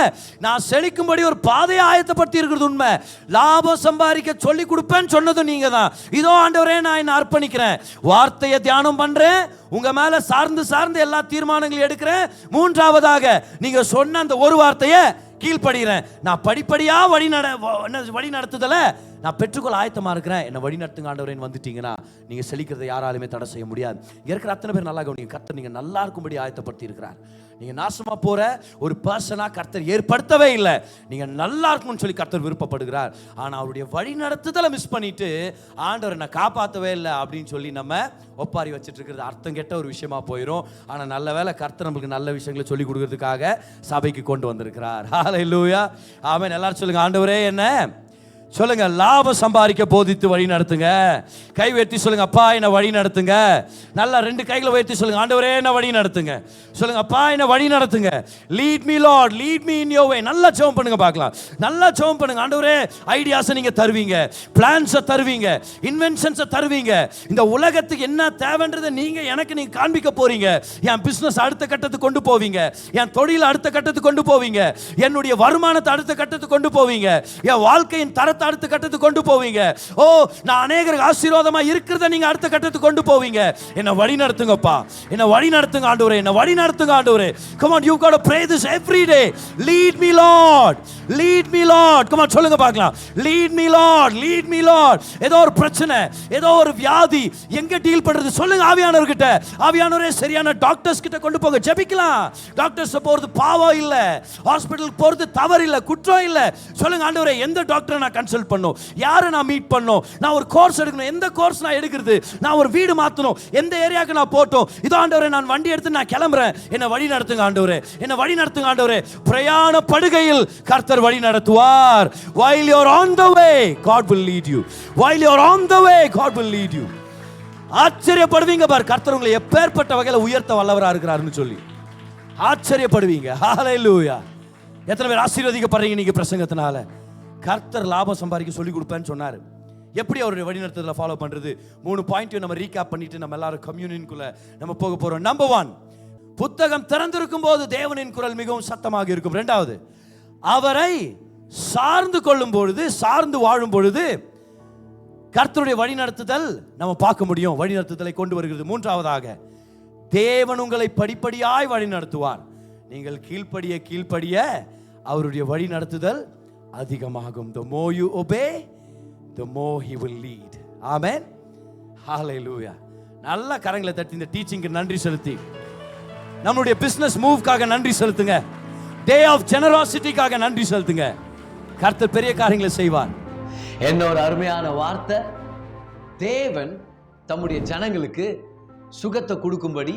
நான் செழிக்கும்படி ஒரு பாதையை ஆயத்தப்படுத்தி இருக்கிறது உண்மை, லாபம் சம்பாதிக்க சொல்லி கொடுப்பேன்னு சொன்னதும் நீங்க தான். இதோ ஆண்டவரே நான் என்ன அர்ப்பணிக்கிறேன், வார்த்தையை தியானம் பண்றேன், உங்க மேல சார்ந்து எல்லா தீர்மானங்களையும் எடுக்கிறேன். மூன்றாவதாக நீங்க சொன்ன அந்த ஒரு வார்த்தையை கீழ்ப்படுகிறேன். நான் படிப்படியா வழி நடத்துதல நான் பெற்றுக்கொள்ள ஆயத்தமா இருக்கிறேன். என்ன வழி நடத்துங்க ஆண்டவரேன்னு வந்துட்டீங்கன்னா நீங்க செழிக்கிறதை யாராலுமே தடை செய்ய முடியாது. இருக்கிற அத்தனை பேர் நல்லா கவனிங்க. கர்த்தர் நீங்க நல்லா இருக்கும்படி ஆயத்தப்படுத்தி இருக்கிறார். நீங்க நாசமா போற ஒரு பர்சனா கர்த்தர் ஏற்படுத்தவே இல்லை. நீங்க நல்லா இருக்கணும்னு சொல்லி கர்த்தர் விருப்பப்படுகிறார். ஆனா அவருடைய வழி நடத்துதலை மிஸ் பண்ணிட்டு ஆண்டவர் என்ன காப்பாற்றவே இல்லை அப்படின்னு சொல்லி நம்ம ஒப்பாரி வச்சுட்டு இருக்கிறது அர்த்தம் கெட்ட ஒரு விஷயமா போயிடும். ஆனா நல்ல வேளை கர்த்தர் நம்மளுக்கு நல்ல விஷயங்களை சொல்லி கொடுக்கறதுக்காக சபைக்கு கொண்டு வந்திருக்கிறார். ஹல்லேலூயா, ஆமென். எல்லாரும் சொல்லுங்க, ஆண்டவரே என்ன சொல்லுங்க, லாபம் சம்பாதிக்க போதித்து வழி நடத்துங்க. கை உயர்த்தி சொல்லுங்க, அப்பா என்ன வழி நடத்துங்க. நல்லா 2 கைகளை உயர்த்தி சொல்லுங்க, ஆண்டவரே என்ன வழி நடத்துங்க. சொல்லுங்க, அப்பா என்ன வழி நடத்துங்க. Lead me Lord, lead me in your way. நல்லா ஜெபம் பண்ணுங்க பார்க்கலாம். நல்லா ஜெபம் பண்ணுங்க. ஆண்டவரே ஐடியாஸை நீங்க தருவீங்க, பிளான்ஸை தருவீங்க, இன்வென்ஷன்ஸை தருவீங்க. இந்த உலகத்துக்கு என்ன தேவைன்றதை நீங்க காண்பிக்க போறீங்க. என் பிசினஸ் அடுத்த கட்டத்துக்கு கொண்டு போவீங்க, என் தொழில் அடுத்த கட்டத்துக்கு கொண்டு போவீங்க, என்னுடைய வருமானத்தை அடுத்த கட்டத்துக்கு கொண்டு போவீங்க, என் வாழ்க்கையின் தரத்தை அடுத்த கட்டத்துக்கு கொண்டு போவீங்க. ஓ, நான் அநேகருக்கு ஆசீர்வாதமா இருக்கிறத நீங்க அடுத்த கட்டத்துக்கு கொண்டு போவீங்க. என்ன வழி நடத்துங்கப்பா, என்ன வழி நடத்துங்க ஆண்டவரே, என்ன வழி நடத்துங்க ஆண்டவரே. Come on, you got to pray this every day. Lead me Lord, lead me Lord. Come on, சொல்லுங்க பார்க்கலாம். Lead me Lord, lead me Lord. ஏதோ ஒரு பிரச்சனை, ஏதோ ஒரு வியாதி, எங்க டீல் பண்றது சொல்லுங்க ஆவியானவர்கிட்ட. ஆவியானவரே சரியான டாக்டர்ஸ் கிட்ட கொண்டு போங்க, ஜெபிக்கலாம். டாக்டர்ஸ் போறது பாவம் இல்ல, ஹாஸ்பிடலுக்கு போறது தவறு இல்ல, குற்றம் இல்ல. சொல்லுங்க ஆண்டவரே, எந்த டாக்டரை நான் கன்சல்ட் பண்ணணும், யாரை நான் மீட் பண்ணணும், நான் ஒரு கோர்ஸ் எடுக்கணும், எந்த கோர்ஸ் நான் எடுக்கிறது, நான் ஒரு வீடு மாத்தணும், எந்த ஏரியாவுக்கு நான் போட்டோம். இதோ ஆண்டவரே நான் வண்டி எடுத்து நான் கிளம்புறேன், என்ன வழி நடத்துங்க ஆண்டவரே, என்ன வழி நடத்துங்க ஆண்டவரே. பிரயாண படுகையில் கர்த்தர் வழி நடத்துவார். while you are on the way God will lead you, while you are on the way God will lead you. ஆச்சரியப்படுவீங்க பார், கர்த்தர் உங்களை எப்பேற்பட்ட வகையில் உயர்த்த வல்லவரா இருக்கிறாருன்னு சொல்லி ஆச்சரியப்படுவீங்க. ஹalleluya. எத்தனை பேர் ஆசீர்வதிக்கப்படுறீங்க நீங்க பிரசங்கத்தினால? கர்த்தர் லாபம் சம்பாதிக்க சொல்லி கொடுப்பேன்னு சொன்னார். எப்படி அவருடைய வழிநடத்துதல ஃபாலோ பண்றது? 3 பாயிண்ட் நம்ம ரீகேப் பண்ணிட்டு நம்ம எல்லாரும் கம்யூனியனுக்குள்ள நம்ம போக போறோம். நம்பர் 1, புத்தகம் திறந்திருக்கும் போது தேவனின் குரல் மிகவும் சத்தமாக இருக்கும். 2வது, அவரை சார்ந்து கொள்ளும் பொழுது, சார்ந்து வாழும் பொழுது கர்த்தருடைய வழிநடத்துதல் நம்ம பார்க்க முடியும், வழிநடத்துதலை கொண்டு வருகிறது. 3வதாக, தேவன் உங்களை படிப்படியாய் வழி நடத்துவார். நீங்கள் கீழ்ப்படிய அவருடைய வழி நடத்துதல் அதிகமாகும். The more you obey, the more he will lead. Amen. Hallelujah. நல்ல கரங்களை தட்டி இந்த டீச்சிங்க்கு நன்றி செலுத்தி, நம்மளுடைய பிசினஸ் மூவ்காக நன்றி செலுத்துங்க, டே ஆஃப் ஜெனராசிட்டிக்காக நன்றி செலுத்துங்க. கர்த்தர் பெரிய காரியங்களை செய்வார். என்ன ஒரு அருமையான வார்த்தை. தேவன் தம்முடைய ஜனங்களுக்கு சுகத்தை கொடுக்கும்படி,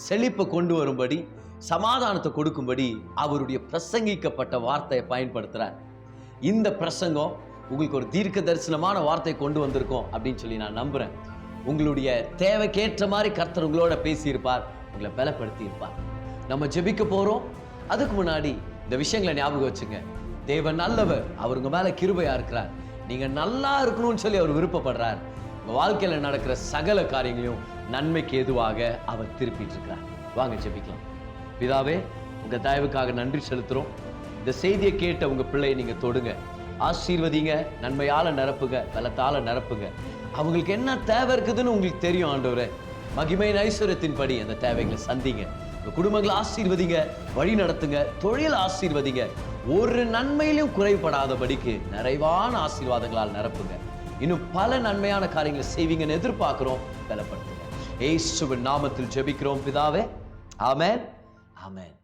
செழிப்பை கொண்டு வரும்படி, சமாதானத்தை கொடுக்கும்படி அவருடைய பிரசங்கிக்கப்பட்ட வார்த்தையை பயன்படுத்துறார். இந்த பிரசங்கம் உங்களுக்கு ஒரு தீர்க்க தரிசனமான வார்த்தை கொண்டு வந்திருக்கோம் அப்படின்னு சொல்லி நான் நம்புறேன். உங்களுடைய தேவைக்கேற்ற மாதிரி கர்த்தர் உங்களோட பேசியிருப்பார், உங்களை பலப்படுத்தி இருப்பார். நம்ம ஜெபிக்க போறோம். அதுக்கு முன்னாடி இந்த விஷயங்களை ஞாபகம் வச்சுங்க. தேவன் நல்லவர், அவர் உங்க மேல கிருபையா இருக்கிறார். நீங்க நல்லா இருக்கணும்னு சொல்லி அவர் விருப்பப்படுறார். உங்க வாழ்க்கையில நடக்கிற சகல காரியங்களையும் நன்மைக்கு எதுவாக அவர் திருப்பிட்டு இருக்கிறார். வாங்க ஜெபிக்கலாம். பிதாவே, உங்க தயவுக்காக நன்றி செலுத்துறோம். இந்த செய்தியை கேட்ட உங்க பிள்ளையை நீங்க தொடுங்க, ஆசீர்வதிங்க, நன்மையால நிரப்புங்க, பலத்தால நிரப்புங்க. அவங்களுக்கு என்ன தேவை இருக்குதுன்னு உங்களுக்கு தெரியும் ஆண்டவரே. மகிமையின் ஐஸ்வர்யத்தின்படி அந்த தேவைகளை சந்திங்க. உங்க குடும்பங்களை ஆசீர்வதிங்க, வழி நடத்துங்க, தொழில் ஆசீர்வதிங்க. ஒரு நன்மையிலும் குறைபடாதபடிக்கு நிறைவான ஆசீர்வாதங்களால் நிரப்புங்க. இன்னும் பல நன்மையான காரியங்களை செய்வீங்கன்னு எதிர்பார்க்கிறோம். பலப்படுத்துங்க. இயேசுவின் நாமத்தில் ஜெபிக்கிறோம் பிதாவே. ஆமென். ஆமென்.